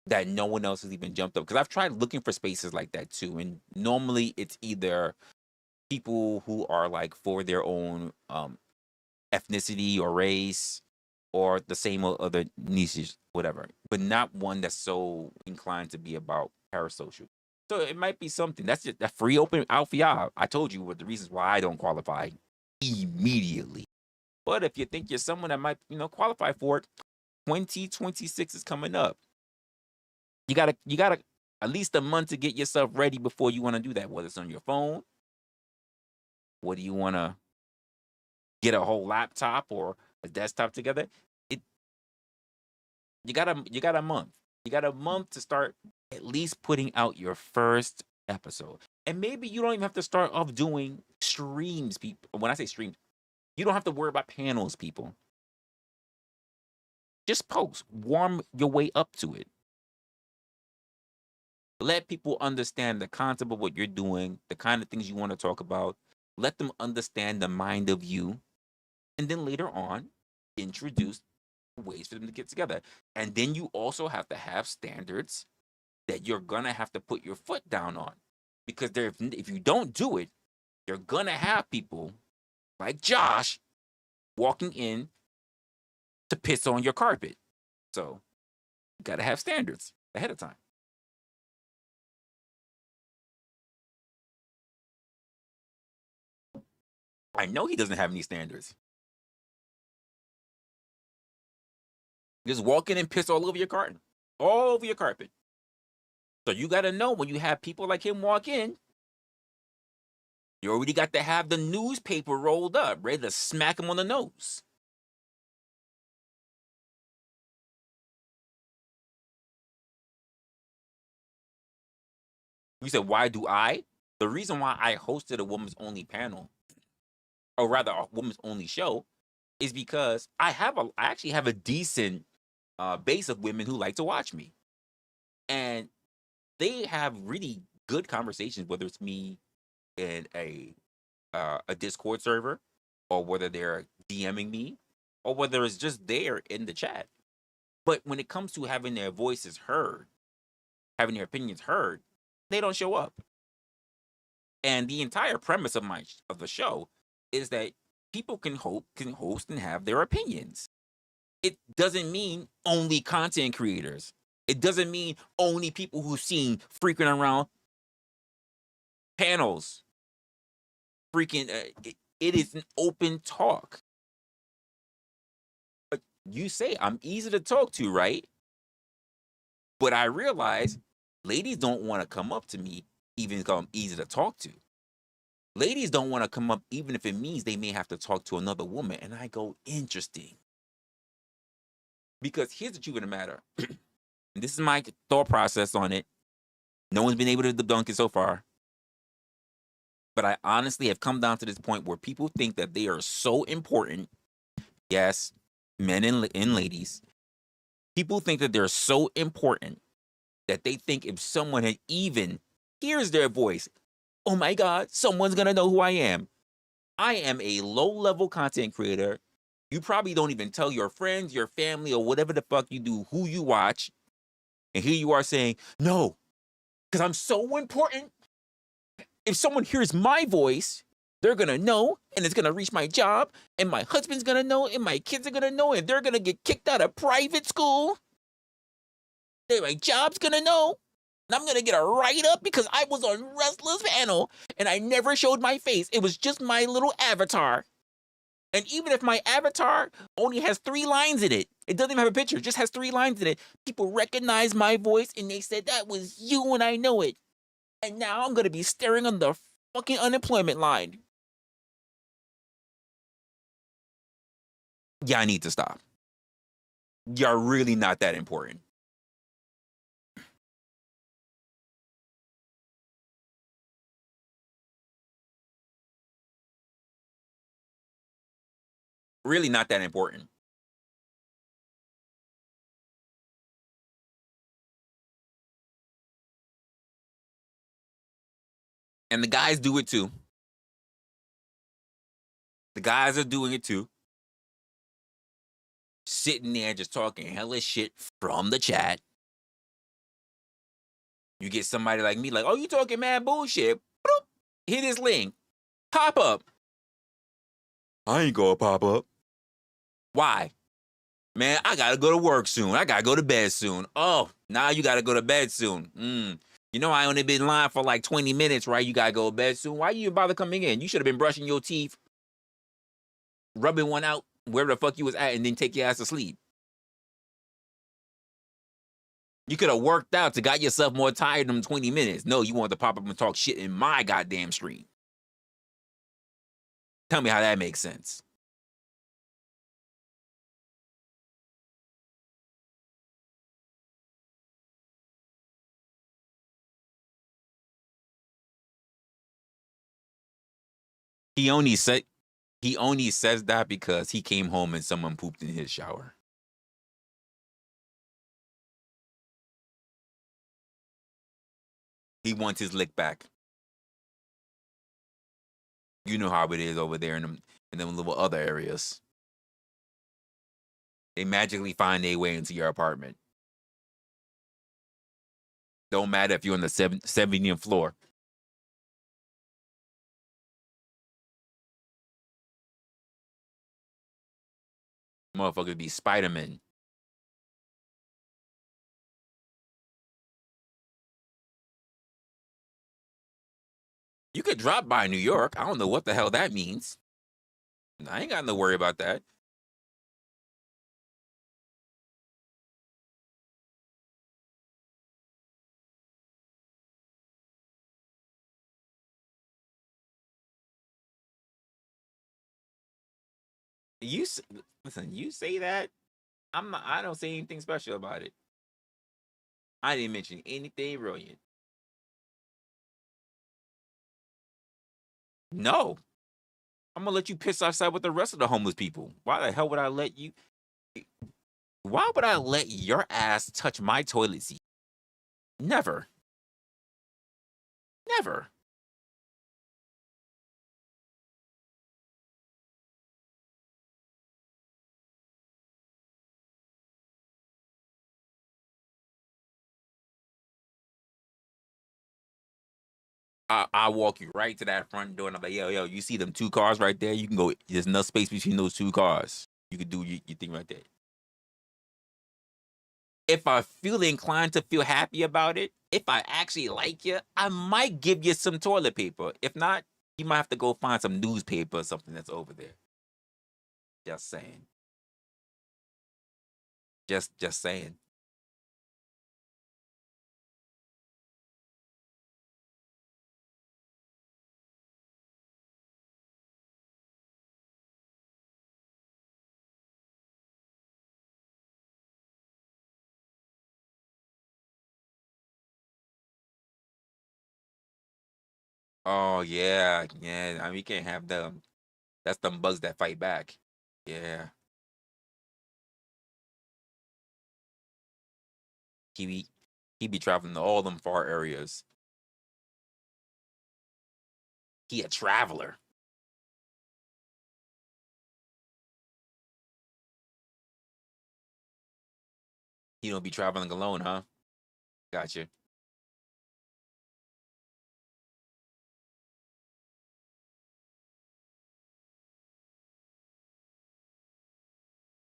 that no one else has even jumped up. Because I've tried looking for spaces like that too, and normally it's either people who are like for their own ethnicity or race, or the same other niches, whatever, but not one that's so inclined to be about parasocial. So it might be something that's just a free open out for y'all. I told you what the reasons why I don't qualify immediately. But if you think you're someone that might, qualify for it, 2026 is coming up. You gotta at least a month to get yourself ready before you want to do that. Whether it's on your phone, what do you want to get a whole laptop or a desktop together? You got a month. You got a month to start at least putting out your first episode. And maybe you don't even have to start off doing streams, people. When I say streams, you don't have to worry about panels, people. Just post. Warm your way up to it. Let people understand the concept of what you're doing, the kind of things you want to talk about. Let them understand the mind of you. And then later on, introduce ways for them to get together. And then you also have to have standards that you're gonna have to put your foot down on, because if you don't do it, you're gonna have people like Josh walking in to piss on your carpet. So you gotta have standards ahead of time. I know he doesn't have any standards. Just walk in and piss all over your carton, all over your carpet. So you got to know, when you have people like him walk in, you already got to have the newspaper rolled up, ready to smack him on the nose. You said, why do I? The reason why I hosted a women's only panel, or rather a women's only show, is because I actually have a decent base of women who like to watch me. And they have really good conversations, whether it's me in a Discord server, or whether they're DMing me, or whether it's just there in the chat. But when it comes to having their voices heard, having their opinions heard, they don't show up. And the entire premise of the show is that people can host and have their opinions. It doesn't mean only content creators. It doesn't mean only people who've seen freaking around panels. It is an open talk. But you say I'm easy to talk to, right? But I realize ladies don't want to come up to me even if I'm easy to talk to. Ladies don't want to come up even if it means they may have to talk to another woman. And I go, interesting. Because here's the truth of the matter. This is my thought process on it. No one's been able to debunk it so far. But I honestly have come down to this point where people think that they are so important. Yes, men and ladies. People think that they're so important
that they think if someone had even hears their voice, oh my God, someone's gonna know who I am. I am a low-level content creator. You probably don't even tell your friends, your family, or whatever the fuck you do, who you watch. And here you are saying, no, because I'm so important. If someone hears my voice, they're going to know, and it's going to reach my job, and my husband's going to know, and my kids are going to know, and they're going to get kicked out of private school. And my job's going to know, and I'm going to get a write-up because I was on Resla's panel, and I never showed my face. It was just my little avatar. And even if my avatar only has 3 lines in it, it doesn't even have a picture, it just has 3 lines in it, people recognize my voice, and they said, that was you, and I know it. And now I'm going to be staring on the fucking unemployment line. Yeah, I need to stop. You're really not that important. Really not that important. And the guys do it too. The guys are doing it too. Sitting there just talking hella shit from the chat. You get somebody like me like, oh, you talking mad bullshit. Boop. Hit this link. Pop up. I ain't gonna pop up. Why? Man, I gotta go to work soon. I gotta go to bed soon. Oh, now you gotta go to bed soon. You know I only been in line for like 20 minutes, right? You gotta go to bed soon. Why you bother coming in? You should have been brushing your teeth, rubbing one out wherever the fuck you was at, and then take your ass to sleep. You could have worked out to got yourself more tired than 20 minutes. No, you wanted to pop up and talk shit in my goddamn stream. Tell me how that makes sense. He only says that because he came home and someone pooped in his shower. He wants his lick back. You know how it is over there in them little other areas. They magically find their way into your apartment. Don't matter if you're on the 70th floor. Motherfuckers be Spider-Man. You could drop by New York. I don't know what the hell that means. I ain't got no worry about that. Listen, you say that, I don't say anything special about it. I didn't mention anything brilliant. No. I'm gonna let you piss outside with the rest of the homeless people. Why the hell would I let you? Why would I let your ass touch my toilet seat? Never. Never. I walk you right to that front door and I'm like, yo, you see them 2 cars right there? You can go, there's enough space between those 2 cars. You could do your thing right there. If I feel inclined to feel happy about it, if I actually like you, I might give you some toilet paper. If not, you might have to go find some newspaper or something that's over there. Just saying. Just saying. Oh yeah. I mean, you can't have them. That's them bugs that fight back. Yeah. Kiwi.
He be traveling to all them far areas. He a traveler. He don't be traveling alone, huh? Gotcha.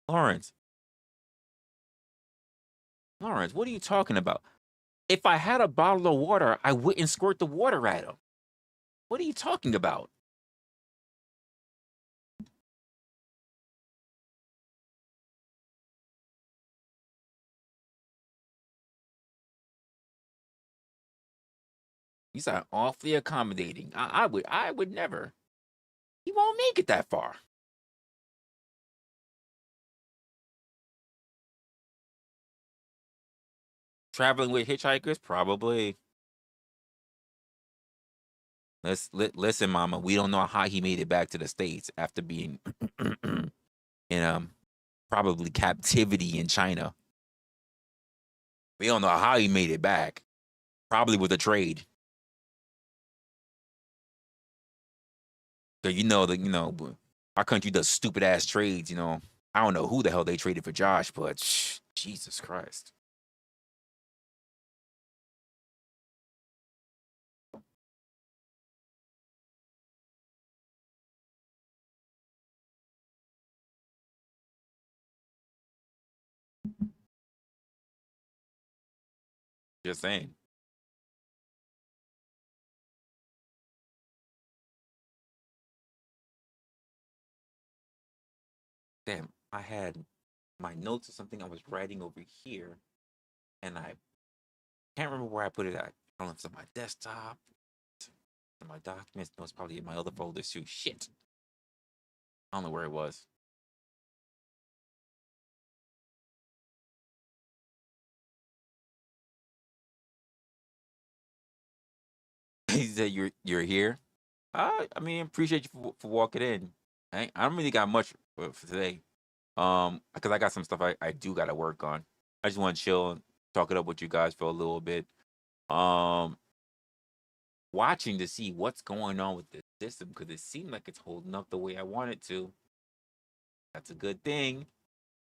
Lawrence, what are you talking about? If I had a bottle of water, I wouldn't squirt the water at him. What are you talking about? You sound awfully accommodating. I would never. He won't make it that far. Traveling with hitchhikers, probably. Listen, Mama. We don't know how he made it back to the States after being in probably captivity in China. We don't know how he made it back. Probably with a trade. So our country does stupid ass trades. I don't know who the hell they traded for Josh, but Jesus Christ. Just saying. Damn, I had my notes or something I was writing over here, and I can't remember where I put it at. I don't know if it's on my desktop, in my documents. No, it's probably in my other folders too. Shit. I don't know where it was. He said you're here. I mean, appreciate you for walking in. I don't really got much for today. Because I got some stuff I do gotta work on. I just want to chill and talk it up with you guys for a little bit. Watching to see what's going on with this system because it seemed like it's holding up the way I want it to. That's a good thing.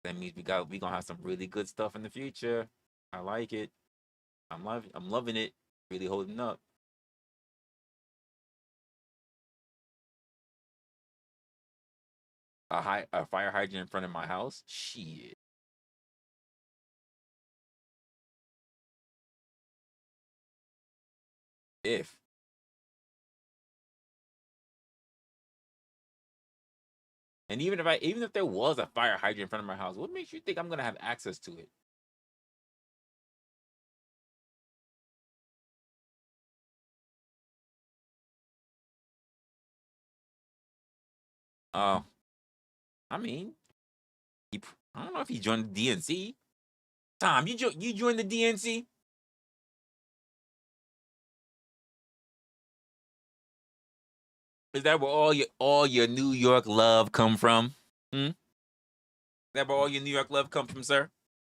That means we gonna have some really good stuff in the future. I like it. I'm loving it. Really holding up. A fire hydrant in front of my house. Shit. If and even if there was a fire hydrant in front of my house, what makes you think I'm gonna have access to it? Oh, I mean, I don't know if he joined the DNC. Tom, you joined the DNC? Is that where all your New York love come from? Is that where all your New York love come from, sir?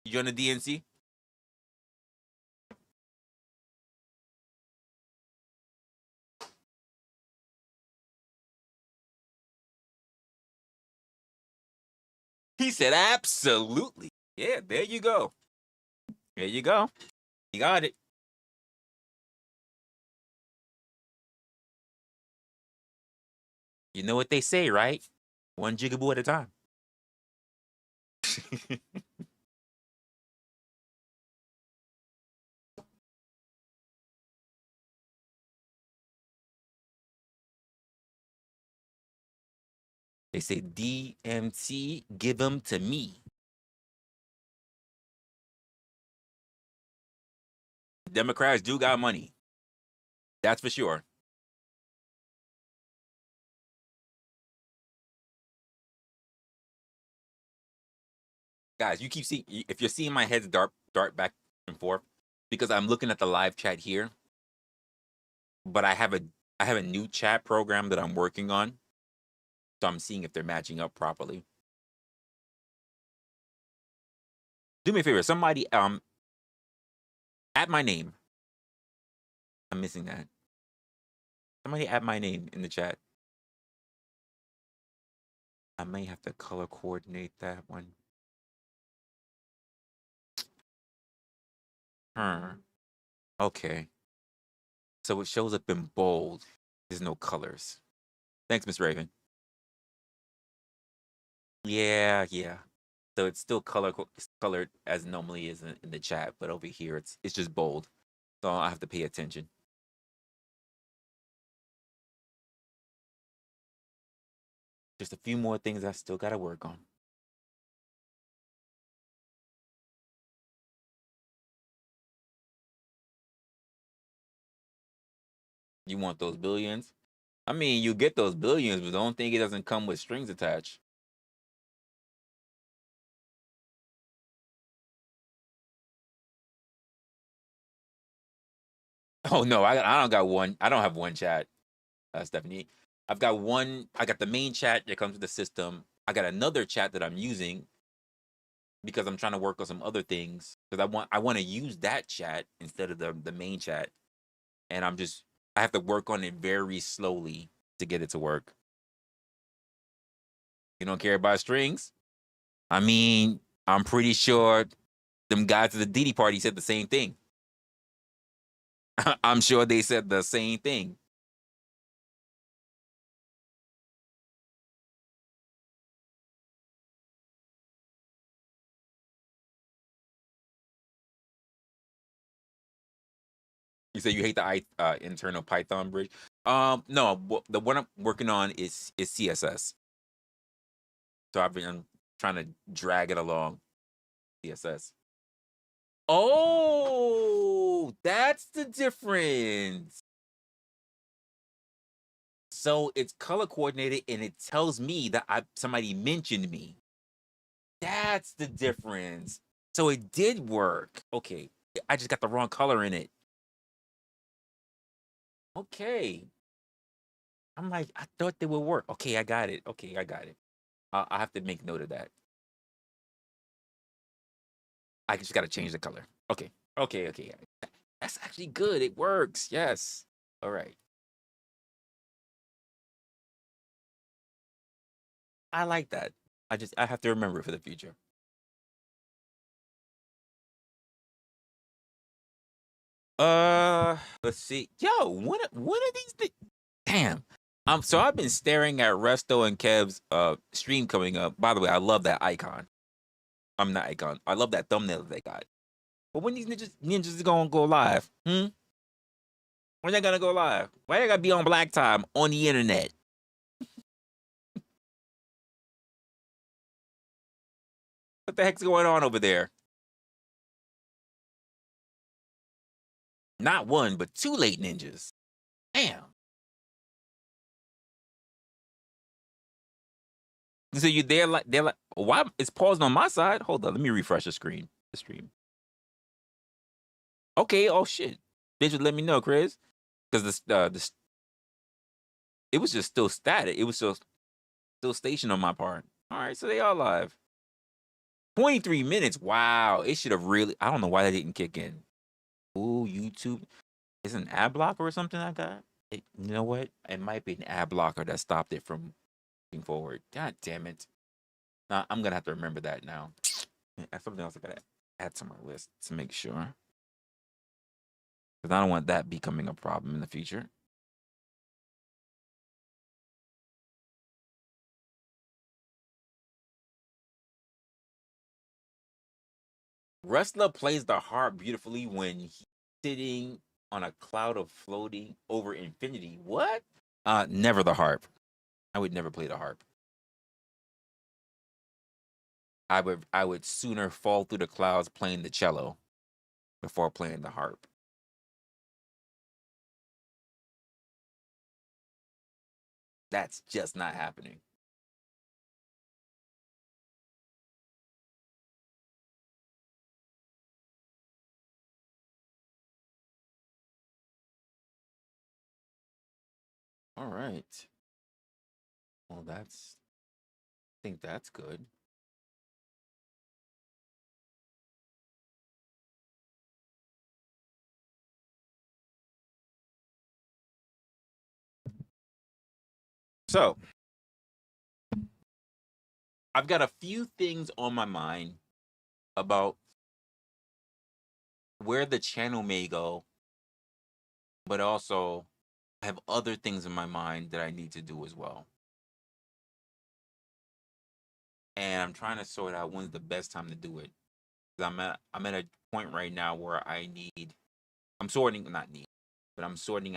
You joined the DNC? He said, absolutely. Yeah, there you go. There you go. You got it. You know what they say, right? One jigaboo at a time. They say DMT, give them to me. Democrats do got money. That's for sure. Guys, you keep seeing, if you're seeing my head dart back and forth, because I'm looking at the live chat here, but I have a new chat program that I'm working on, so I'm seeing if they're matching up properly. Do me a favor, somebody
At my name. I'm missing that. Somebody add my name in the chat. I may have to color coordinate that one. Okay. So it shows up in bold. There's no colors. Thanks, Miss Raven. Yeah. So it's still colored as normally is in the chat, but over here it's just bold. So I have to pay attention. Just a few more things I still gotta work on. You want those billions? I mean, you get those billions, but don't think it doesn't come with strings attached. Oh no, I don't got one. I don't have one chat, Stephanie. I've got one. I got the main chat that comes with the system. I got another chat that I'm using because I'm trying to work on some other things. Because I want to use that chat instead of the main chat, and I have to work on it very slowly to get it to work. You don't care about strings? I mean, I'm pretty sure them guys at the Diddy party said the same thing. I'm sure they said the same thing. You say you hate the internal Python bridge? No, the one I'm working on is CSS. So I'm trying to drag it along. CSS. Oh, that's the difference. So it's color coordinated and it tells me that somebody mentioned me. That's the difference. So it did work. Okay. I just got the wrong color in it. Okay. I'm like, I thought they would work. Okay, I got it. I have to make note of that. I just got to change the color. Okay. That's actually good. It works. Yes. All right. I like that. I have to remember it for the future. Let's see. Yo, one of these things. Damn. So I've been staring at Resto and Kev's stream coming up. By the way, I love that icon. I'm not icon. I love that thumbnail that they got. But when these ninjas gonna go live? When they gonna go live? Why they gotta be on black time on the internet? What the heck's going on over there? Not one, but two late ninjas. Damn. So they're like why it's paused on my side? Hold on, let me refresh the stream. Okay, oh shit. They should let me know, Chris. Because it was just still static. It was still stationed on my part. All right, so they are live. 23 minutes. Wow. It should have really I don't know why that didn't kick in. Ooh, YouTube. Is it an ad blocker or something like that? You know what? It might be an ad blocker that stopped it from moving forward. God damn it. Nah, I'm gonna have to remember that now. That's something else I gotta add to my list to make sure. Because I don't want that becoming a problem in the future. Resla plays the harp beautifully when he's sitting on a cloud of floating over infinity. What? Never the harp. I would never play the harp. I would sooner fall through the clouds playing the cello before playing the harp. That's just not happening. All right. Well, I think that's good. So I've got a few things on my mind about where the channel may go, but also I have other things in my mind that I need to do as well. And I'm trying to sort out when's the best time to do it. 'Cause I'm at a point right now where I'm sorting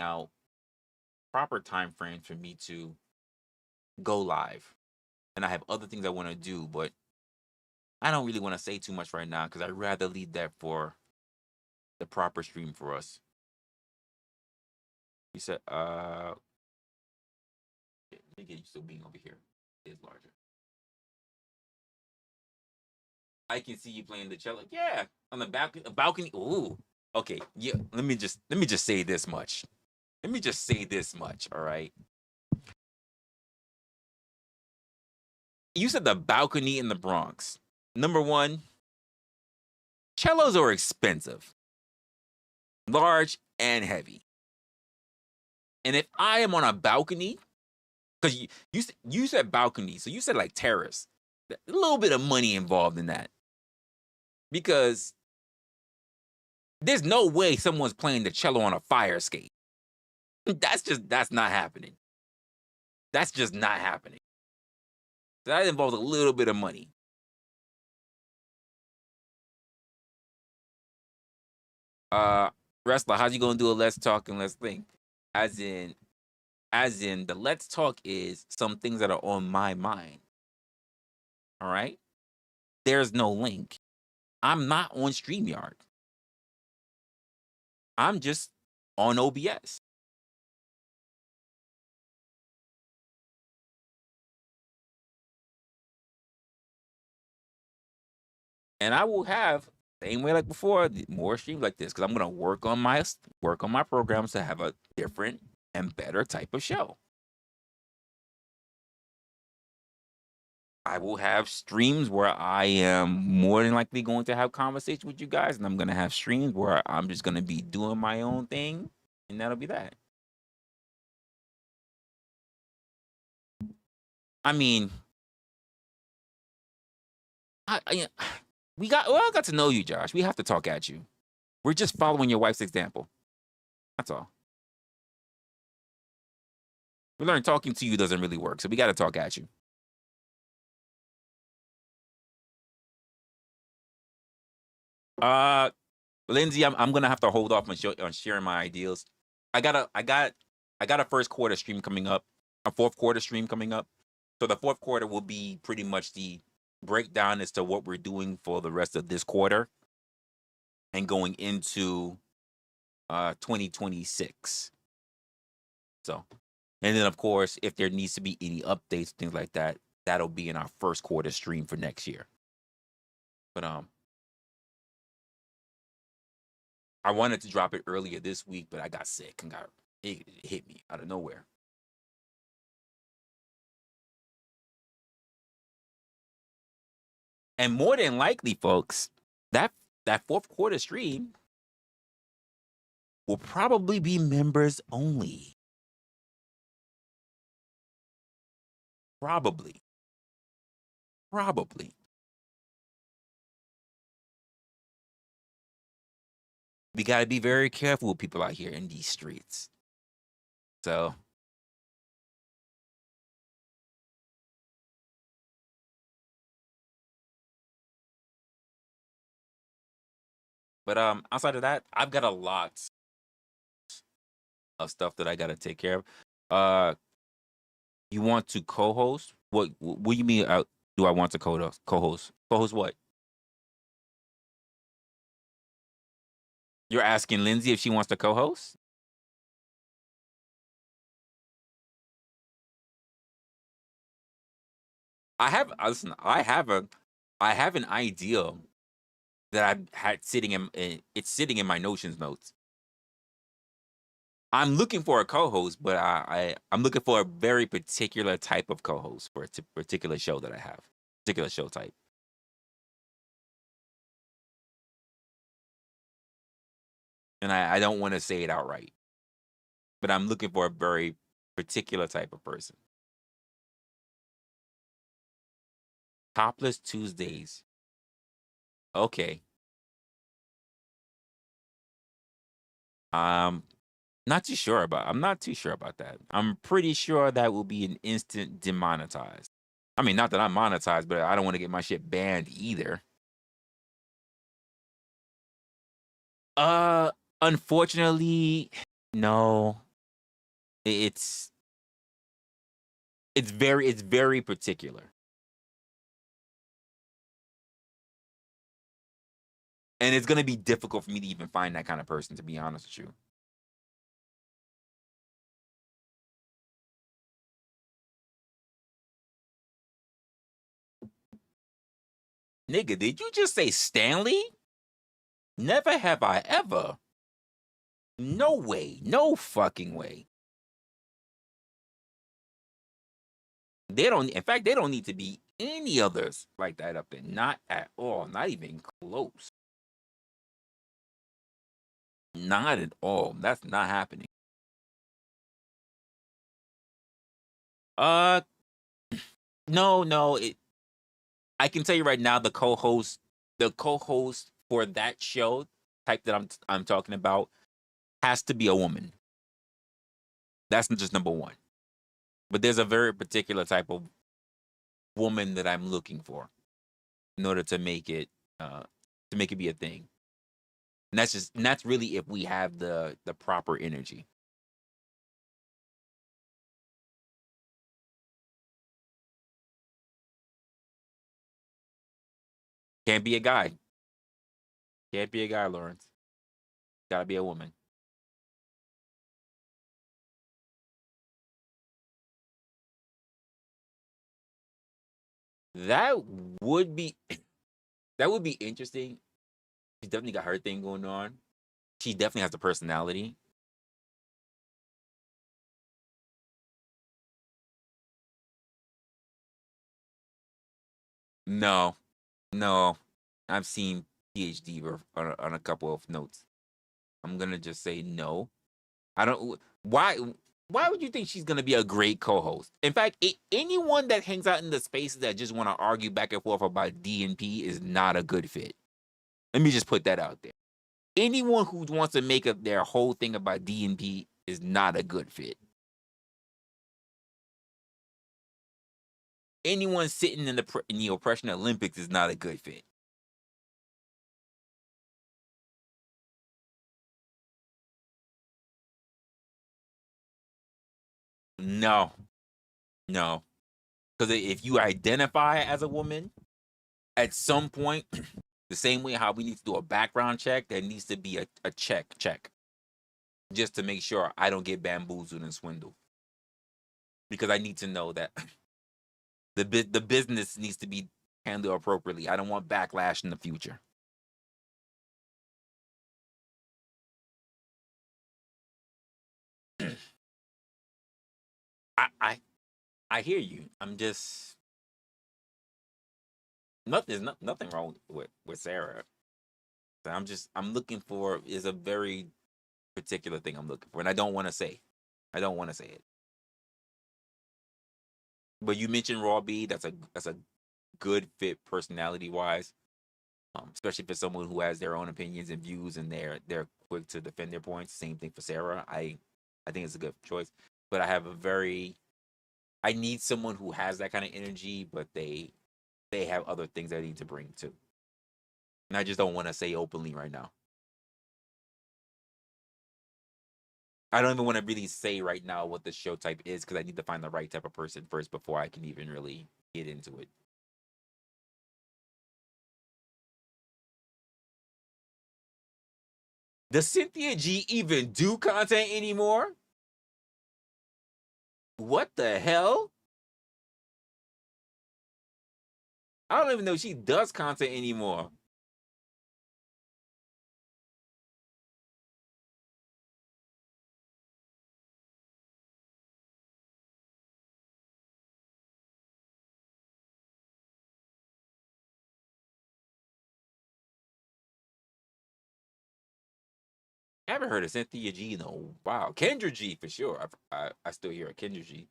out proper time frames for me to go live. And I have other things I want to do, but I don't really want to say too much right now because I'd rather leave that for the proper stream for us. You said, let me get used to being over here. It's larger. I can see you playing the cello. Yeah, on the balcony. Ooh, okay. Yeah, let me just say this much. All right. You said the balcony in the Bronx. Number one, cellos are expensive, large and heavy. And if I am on a balcony, because you said balcony, so you said like terrace, a little bit of money involved in that. Because there's no way someone's playing the cello on a fire escape. That's not happening. That's just not happening. That involves a little bit of money. Resla, how's you gonna do a let's talk and let's think? As in the let's talk is some things that are on my mind. All right? There's no link. I'm not on StreamYard. I'm just on OBS. And I will have, same way like before, more streams like this because I'm gonna work on my programs to have a different and better type of show. I will have streams where I am more than likely going to have conversations with you guys, and I'm gonna have streams where I'm just gonna be doing my own thing, and that'll be that. I mean, I got to know you, Josh. We have to talk at you. We're just following your wife's example. That's all. We learned talking to you doesn't really work, so we got to talk at you. Lindsay, I'm gonna have to hold off on sharing my ideas. I got a first quarter stream coming up, a fourth quarter stream coming up. So the fourth quarter will be pretty much the breakdown as to what we're doing for the rest of this quarter and going into 2026. So, and then of course, if there needs to be any updates, things like that, that'll be in our first quarter stream for next year. But I wanted to drop it earlier this week, but I got sick and it hit me out of nowhere. And more than likely, folks, that fourth quarter stream will probably be members only. Probably. We got to be very careful with people out here in these streets. So, but outside of that, I've got a lot of stuff that I got to take care of. You want to co-host? What do you mean? Do I want to co-host? Co-host what? You're asking Lindsay if she wants to co-host? I have an idea that I've had sitting in my Notions notes. I'm looking for a co-host, but I'm looking for a very particular type of co-host for a particular show that I have, particular show type. And I don't want to say it outright, but I'm looking for a very particular type of person. Topless Tuesdays. Okay. Not too sure about. I'm not too sure about that. I'm pretty sure that will be an instant demonetized. I mean, not that I'm monetized, but I don't want to get my shit banned either. Unfortunately, no. It's very particular. And it's gonna be difficult for me to even find that kind of person, to be honest with you. Nigga, did you just say Stanley? Never have I ever. No way. No fucking way. In fact, they don't need to be any others like that up there. Not at all. Not even close. Not at all. That's not happening. No. I can tell you right now, the co-host for that show type that I'm talking about has to be a woman. That's just number one. But there's a very particular type of woman that I'm looking for in order to make it be a thing. And that's really if we have the proper energy. Can't be a guy. Can't be a guy, Lawrence. Gotta be a woman. That would be interesting. She's definitely got her thing going on. She definitely has the personality. No. I've seen PhD on a couple of notes. I'm gonna just say no. I don't. Why would you think she's gonna be a great co-host? In fact, anyone that hangs out in the spaces that just want to argue back and forth about DNP is not a good fit. Let me just put that out there. Anyone who wants to make up their whole thing about DNP is not a good fit. Anyone sitting in the oppression Olympics is not a good fit. No. Because if you identify as a woman, at some point, the same way how we need to do a background check, there needs to be a check. Just to make sure I don't get bamboozled and swindled. Because I need to know that the business needs to be handled appropriately. I don't want backlash in the future. I hear you. I'm just there's nothing wrong with Sarah. I'm looking for is a very particular thing I'm looking for, and I don't want to say it. But you mentioned Raw B. That's a good fit personality wise, especially for someone who has their own opinions and views, and they're quick to defend their points. Same thing for Sarah. I think it's a good choice. But I need someone who has that kind of energy, but they have other things I need to bring too. And I just don't want to say openly right now. I don't even want to really say right now what the show type is because I need to find the right type of person first before I can even really get into it. Does Cynthia G even do content anymore? What the hell? I don't even know if she does content anymore. I haven't heard of Cynthia G in a while. Kendra G for sure. I still hear a Kendra G.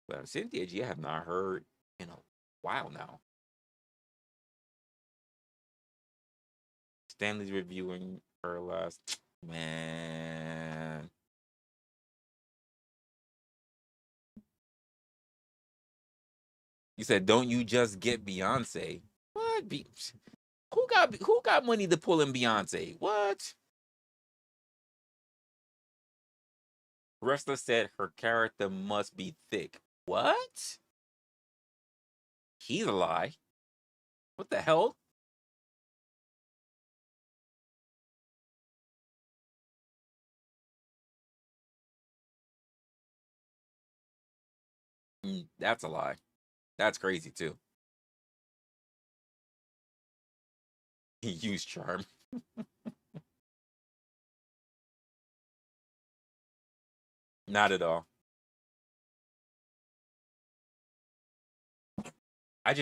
But Cynthia G I have not heard in a while now.
family's reviewing her last. Man. You said, don't you just get Beyonce? What? Who got money to pull in Beyonce? What? Resla said her character must be thick. What? He's a lie. What the hell? That's a lie. That's crazy too. He used charm. Not at all. I'm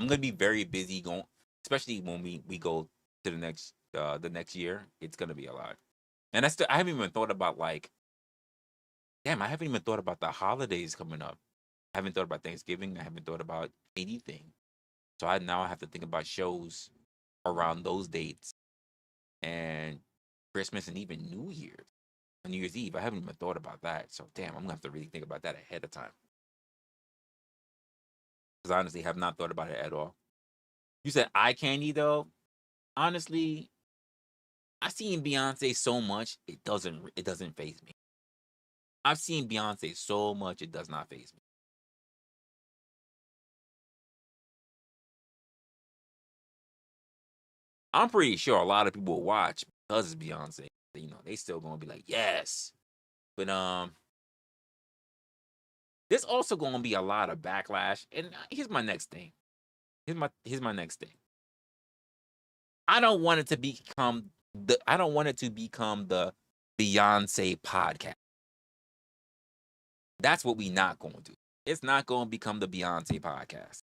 gonna be very busy going, especially when we go to the next year. It's gonna be a lot, and I haven't even thought about like, damn, I haven't even thought about the holidays coming up. I haven't thought about Thanksgiving. I haven't thought about anything. So I now have to think about shows around those dates and Christmas and even New Year's, New Year's Eve. I haven't even thought about that. So damn, I'm gonna have to really think about that ahead of time. Because I honestly have not thought about it at all. You said eye candy though. Honestly, I've seen Beyonce so much it doesn't faze me. I've seen Beyonce so much it does not faze me. I'm pretty sure a lot of people will watch because it's Beyonce. You know, they still gonna be like, yes. But there's also gonna be a lot of backlash. And here's my next thing. Here's my next thing. I don't want it to become the Beyonce podcast. That's what we not gonna do. It's not gonna become the Beyonce podcast.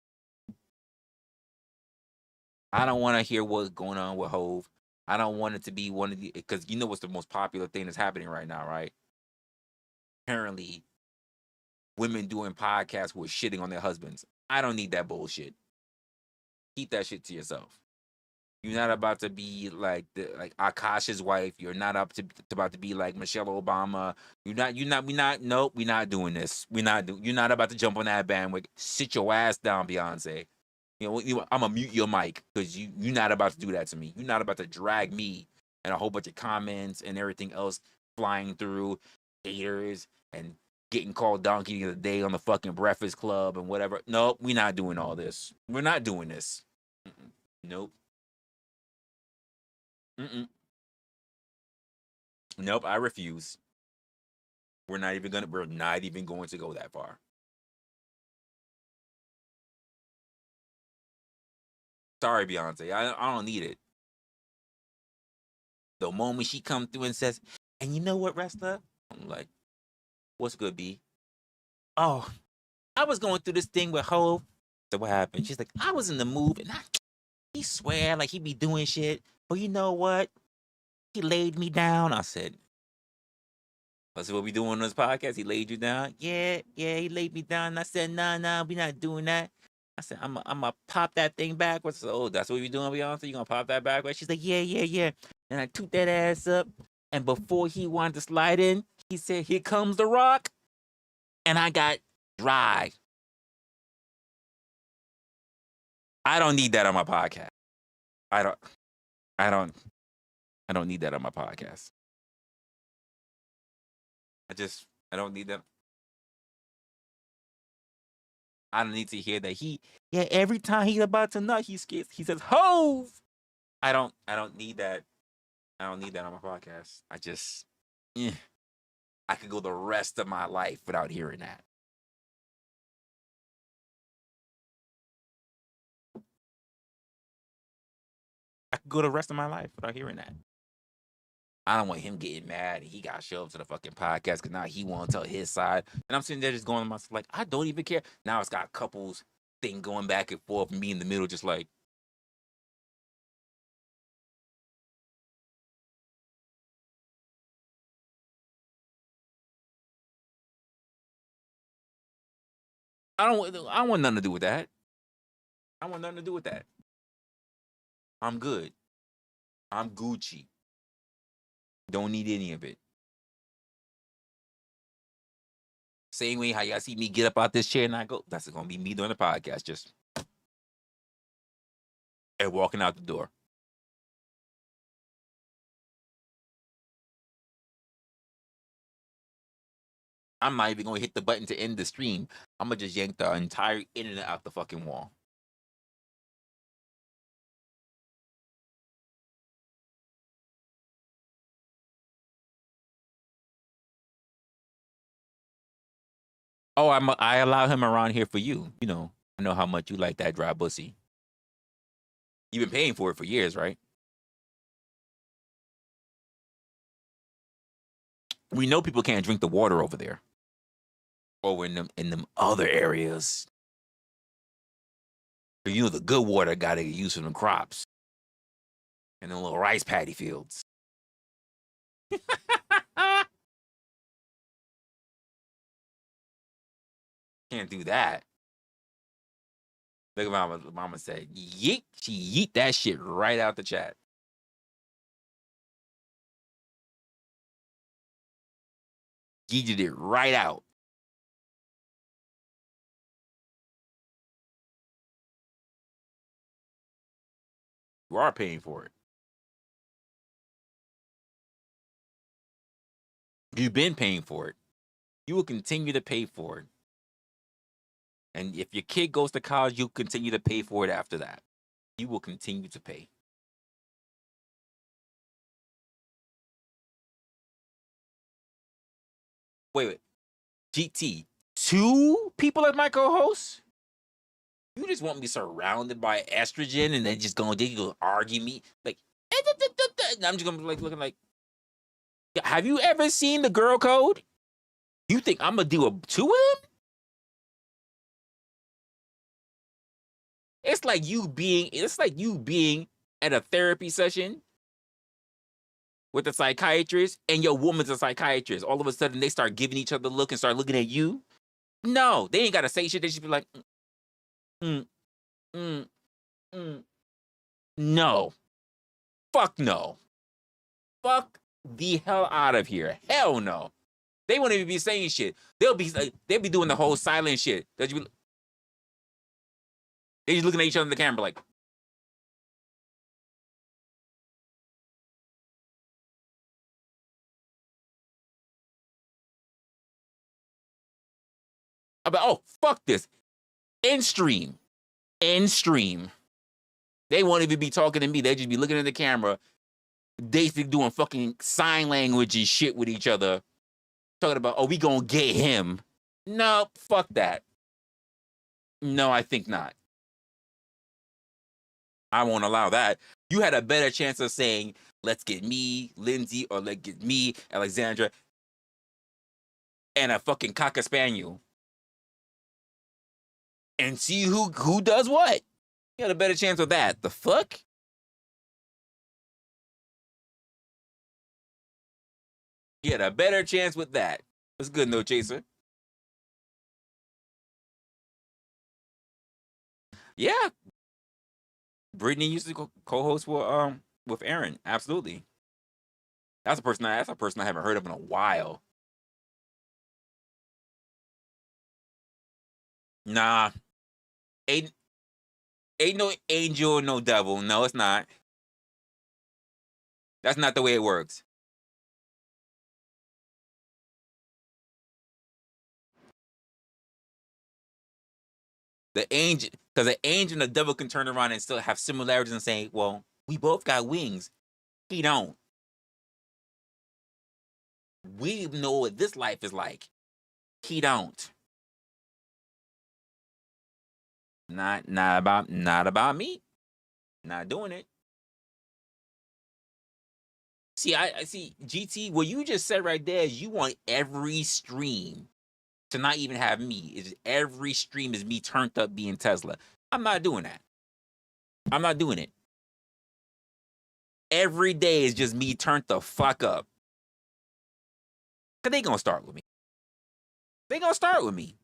I don't want to hear what's going on with Hove. I don't want it to be one of the, because you know what's the most popular thing that's happening right now, right? Apparently, women doing podcasts who are shitting on their husbands. I don't need that bullshit. Keep that shit to yourself. You're not about to be like Akash's wife. You're not about to be like Michelle Obama. Nope, we're not doing this. You're not about to jump on that bandwagon. Sit your ass down, Beyonce. I'm gonna mute your mic because you're not about to do that to me. You're not about to drag me and a whole bunch of comments and everything else flying through, haters and getting called donkey of the day on the fucking Breakfast Club and whatever. Nope, we're not doing all this. We're not doing this. Nope. Nope, I refuse. We're not even going to go that far. Sorry, Beyonce. I don't need it. The moment she come through and says, and you know what, Resla? I'm like, what's good, B? Oh, I was going through this thing with Hov. So what happened? She's like, I was in the mood and he swear like he be doing shit. But you know what? He laid me down. I said, that's what we doing on this podcast. He laid you down? Yeah, he laid me down. And I said, nah, we not doing that. I said, I'm gonna pop that thing backwards. So, oh, that's what you doing, Beyonce? You gonna pop that backwards? She's like, yeah. And I took that ass up. And before he wanted to slide in, he said, here comes the rock. And I got dry. I don't need that on my podcast. I don't need that on my podcast. I don't need that. I don't need to hear that every time he's about to nut, he says, Hove. I don't need that. I don't need that on my podcast. I could go the rest of my life without hearing that. I could go the rest of my life without hearing that. I don't want him getting mad and he got to show up to the fucking podcast because now he won't tell his side. And I'm sitting there just going to myself like, I don't even care. Now it's got couples thing going back and forth, me in the middle, just like, I don't want nothing to do with that. I want nothing to do with that. I'm good.
I'm Gucci. Don't need any of it. Same way how y'all see me get up out this chair and I go, that's gonna be me doing the podcast, just and walking out the door. I'm not even gonna hit the button to end the stream. I'm gonna just yank the entire internet out the fucking wall. Oh, I allow him around here for you. You know, I know how much you like that dry pussy. You've been paying for it for years, right? We know people can't drink the water over there. Over in them other areas. But you know the good water gotta get used for them crops. And the little rice paddy fields. Can't do that. Look at mama said, yeet. She yeet that shit right out the chat. Yeeted it right out. You are paying for it. You've been paying for it. You will continue to pay for it. And if your kid goes to college, you'll continue to pay for it after that. You will continue to pay. Wait. GT, 2 people as my co-hosts? You just want me surrounded by estrogen and then just going to argue me? Like, and I'm just going to be like looking like, have you ever seen the girl code? You think I'm going to do 2 of them? It's like you being at a therapy session with a psychiatrist and your woman's a psychiatrist. All of a sudden they start giving each other a look and start looking at you. No, they ain't got to say shit. They just be like, no. Fuck no. Fuck the hell out of here. Hell no. They won't even be saying shit. They'll be doing the whole silent shit. They just looking at each other in the camera like, oh, fuck this. End stream. They won't even be talking to me. They just be looking at the camera. They be doing fucking sign language and shit with each other. Talking about, oh, we gonna get him. No, fuck that. No, I think not. I won't allow that. You had a better chance of saying, let's get me, Lindsay, or let's get me, Alexandra, and a fucking Cocker Spaniel. And see who does what. You had a better chance of that. The fuck? You had a better chance with that. What's good, No Chaser? Yeah. Brittany used to co-host with Aaron. Absolutely. That's a person I haven't heard of in a while. Nah. Ain't no angel, no devil. No, it's not. That's not the way it works. The angel, because the angel and the devil can turn around and still have similarities and say, well, we both got wings. He don't. We know what this life is like. He don't. Not about me. Not doing it. See, I see GT. What you just said right there is you want every stream to not even have me. Is every stream is me turned up being Tesla. I'm not doing that. I'm not doing it. Every day is just me turned the fuck up. Cause they gonna start with me. They gonna start with me.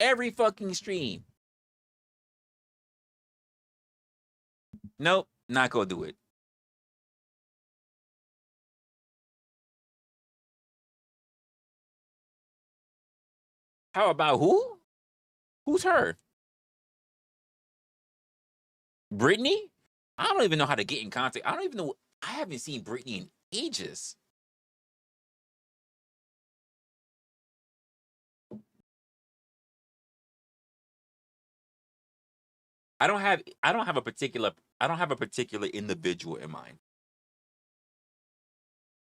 Every fucking stream. Nope, not gonna do it. How about who? Who's her? Brittany? I don't even know how to get in contact. I don't even know. I haven't seen Brittany in ages. I don't have a particular individual in mind.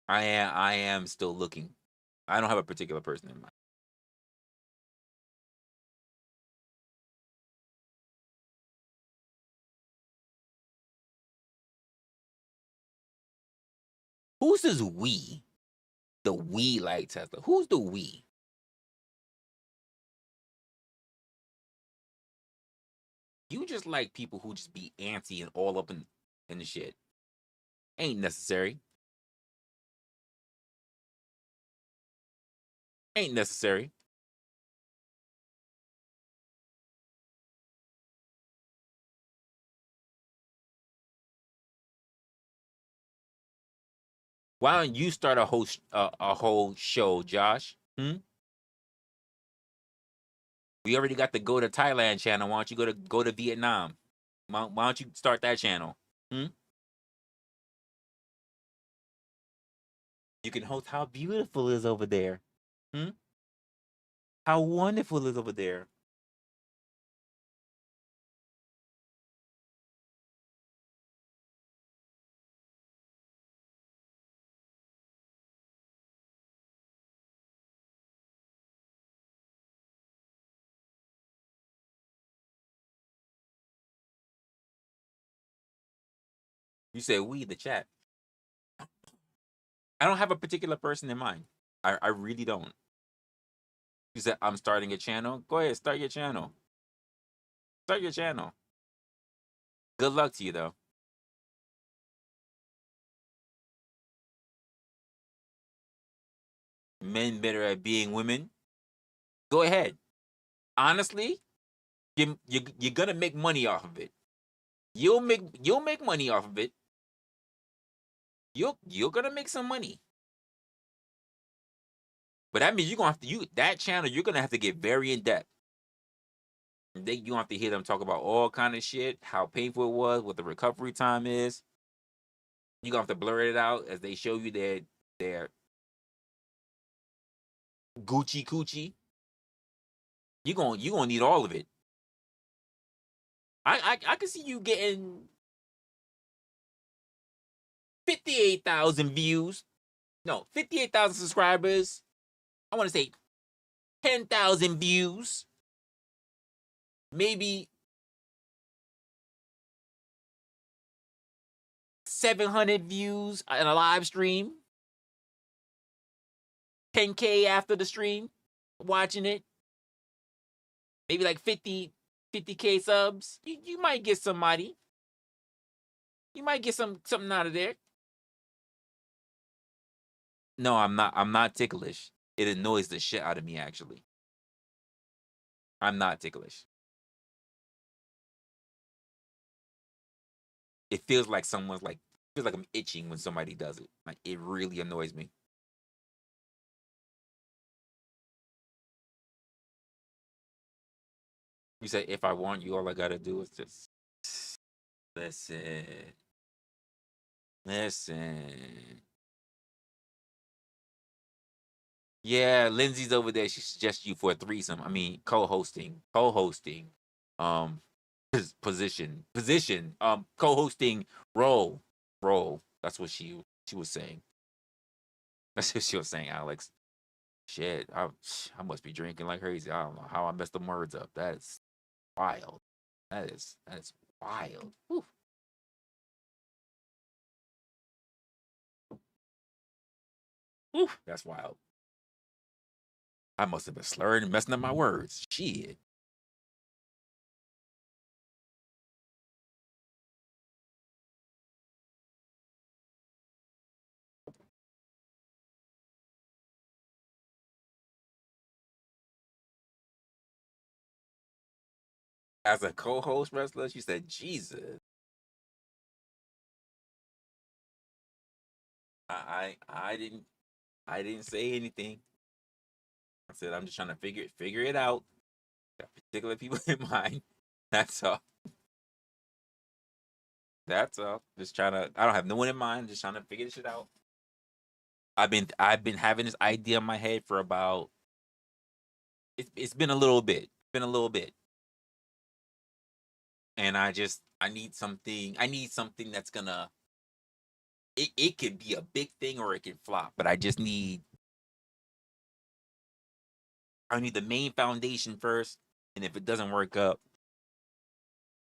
I am still looking. I don't have a particular person in mind. Who's this we? The we like Tesla. Who's the we? You just like people who just be antsy and all up in the shit. Ain't necessary. Ain't necessary. Why don't you start a whole show, Josh? We already got the Go to Thailand channel. Why don't you go to Vietnam? Why don't you start that channel? You can host how beautiful it is over there. How wonderful it is over there. You said we, the chat. I don't have a particular person in mind. I really don't. You said I'm starting a channel. Go ahead, start your channel. Start your channel. Good luck to you, though. Men better at being women. Go ahead. Honestly, you're gonna make money off of it. You'll make money off of it. You're gonna make some money. But that means you're gonna have to that channel. You're gonna have to get very in depth. Then you have to hear them talk about all kind of shit, how painful it was, what the recovery time is. You're gonna have to blur it out as they show you their Gucci coochie. You're gonna need all of it. I can see you getting 58,000 views. No, 58,000 subscribers. I want to say 10,000 views. Maybe 700 views in a live stream. 10K after the stream, watching it. Maybe like 50K subs. You might get somebody. You might get something out of there. No, I'm not ticklish. It annoys the shit out of me, actually. I'm not ticklish. It feels like I'm itching when somebody does it. Like, it really annoys me. You say, if I want you, all I gotta do is just listen. Yeah, Lindsay's over there. She suggests you for a threesome. I mean, co-hosting, position, co-hosting role. That's what she was saying. That's what she was saying, Alex. Shit, I must be drinking like crazy. I don't know how I messed the words up. That's wild. That is wild. Whew. Whew, that's wild. I must have been slurring and messing up my words. Shit. As a co-host wrestler, she said, Jesus. I didn't say anything. I said I'm just trying to figure it out. Got particular people in mind. That's all. That's all. Just trying to. I don't have no one in mind. Just trying to figure this shit out. I've been having this idea in my head for about. It's been a little bit. Been a little bit. And I need something. I need something that's gonna. It could be a big thing or it could flop, but I need the main foundation first, and if it doesn't work up,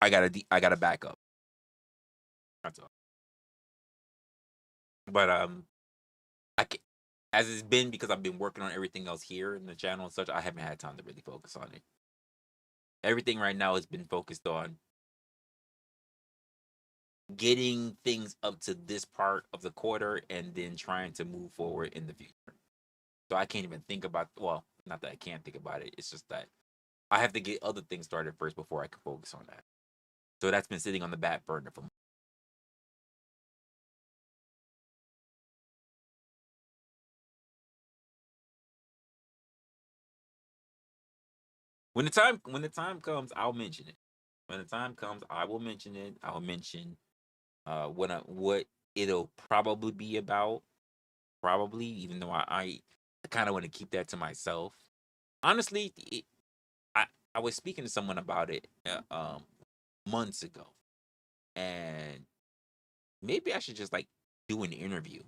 I gotta back up. That's all. But I can, as it's been because I've been working on everything else here in the channel and such, I haven't had time to really focus on it. Everything right now has been focused on getting things up to this part of the quarter and then trying to move forward in the future. So I can't even think about, well, not that I can't think about it. It's just that I have to get other things started first before I can focus on that. So that's been sitting on the back burner for me. When the time comes, I'll mention it. When the time comes, I will mention it. I'll mention what it'll probably be about. Probably, even though I kind of want to keep that to myself. Honestly, I was speaking to someone about it months ago, and maybe I should just like do an interview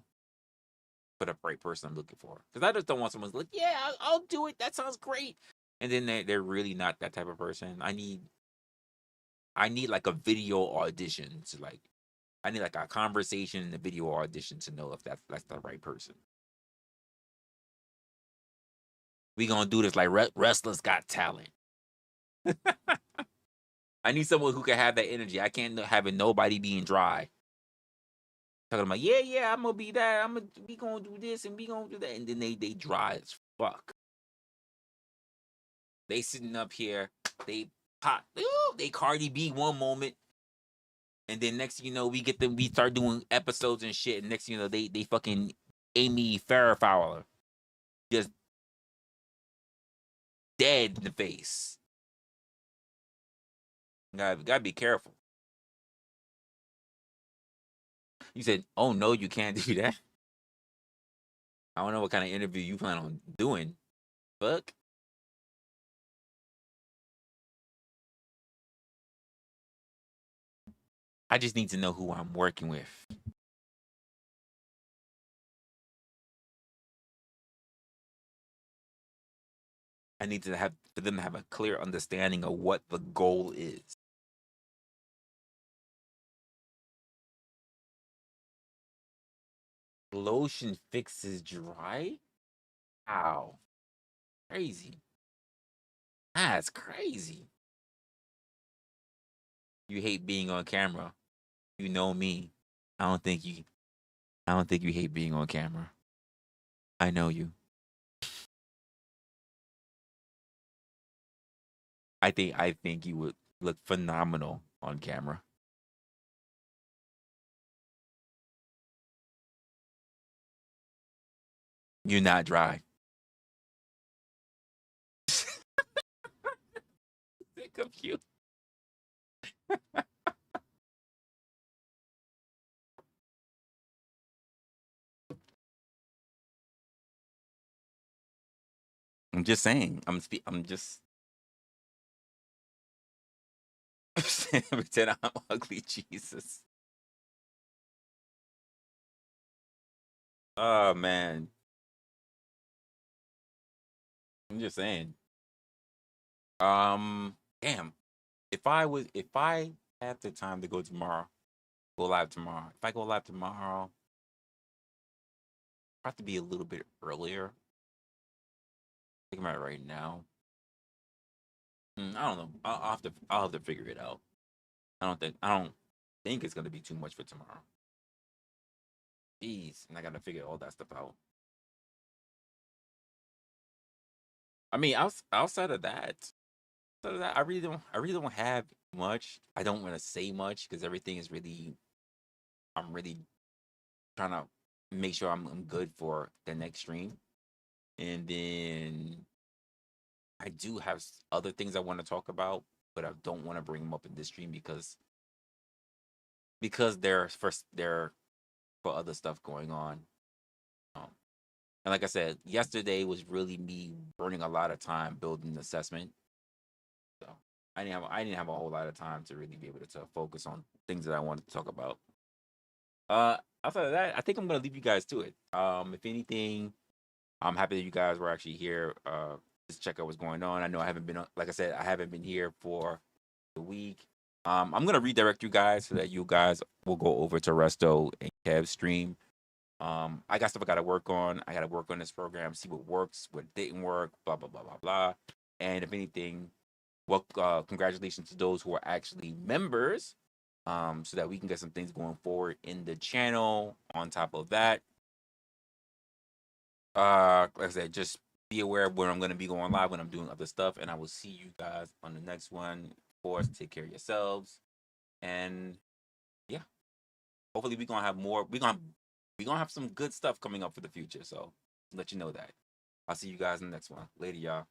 for the right person I'm looking for, because I just don't want someone to like, yeah, I'll do it. That sounds great, and then they're really not that type of person. I need like a video audition to like. I need like a conversation and a video audition to know if that's the right person. We gonna do this like Wrestlers Got Talent. I need someone who can have that energy. I can't have nobody being dry. Talking about, yeah, I'm gonna be that. We gonna do this and we gonna do that, and then they dry as fuck. They sitting up here, they pop, they Cardi B one moment, and then next thing you know, we start doing episodes and shit, and next thing you know, they fucking Amy Farrah Fowler, just dead in the face. Gotta be careful. You said, oh no, you can't do that. I don't know what kind of interview you plan on doing. Fuck. I just need to know who I'm working with. I need to for them to have a clear understanding of what the goal is. Lotion fixes dry? Wow. Crazy. That's crazy. You hate being on camera. You know me. I don't think you hate being on camera. I know you. I think you would look phenomenal on camera. You're not dry. Sick of you. I'm just saying. I'm just pretend I'm ugly. Jesus. Oh man. I'm just saying. Damn. If I had the time to go live tomorrow. If I go live tomorrow, I have to be a little bit earlier. Think about it right now. I don't know. I'll have to figure it out. I don't think it's gonna be too much for tomorrow. Jeez, and I gotta figure all that stuff out. I mean, outside of that, I really don't have much. I don't want to say much because everything is really. I'm really trying to make sure I'm good for the next stream, and then
I do have other things I want to talk about, but I don't want to bring them up in this stream because they're for other stuff going on. Um, and like I said, yesterday was really me burning a lot of time building the assessment. So I didn't have a whole lot of time to really be able to focus on things that I wanted to talk about. Outside of that, I think I'm gonna leave you guys to it. If anything, I'm happy that you guys were actually here. Just check out what's going on. I know I haven't been, like I said, I haven't been here for the week. I'm gonna redirect you guys so that you guys will go over to Resto and Kev's stream. I got stuff I gotta work on. I gotta work on this program, see what works, what didn't work, blah blah blah blah blah. And if anything, well, congratulations to those who are actually members. So that we can get some things going forward in the channel. On top of that, like I said, just be aware of when I'm gonna be going live when I'm doing other stuff, and I will see you guys on the next one. Of course, take care of yourselves, and yeah, hopefully we're gonna have more. We're gonna have some good stuff coming up for the future. So let you know that. I'll see you guys in the next one. Later, y'all.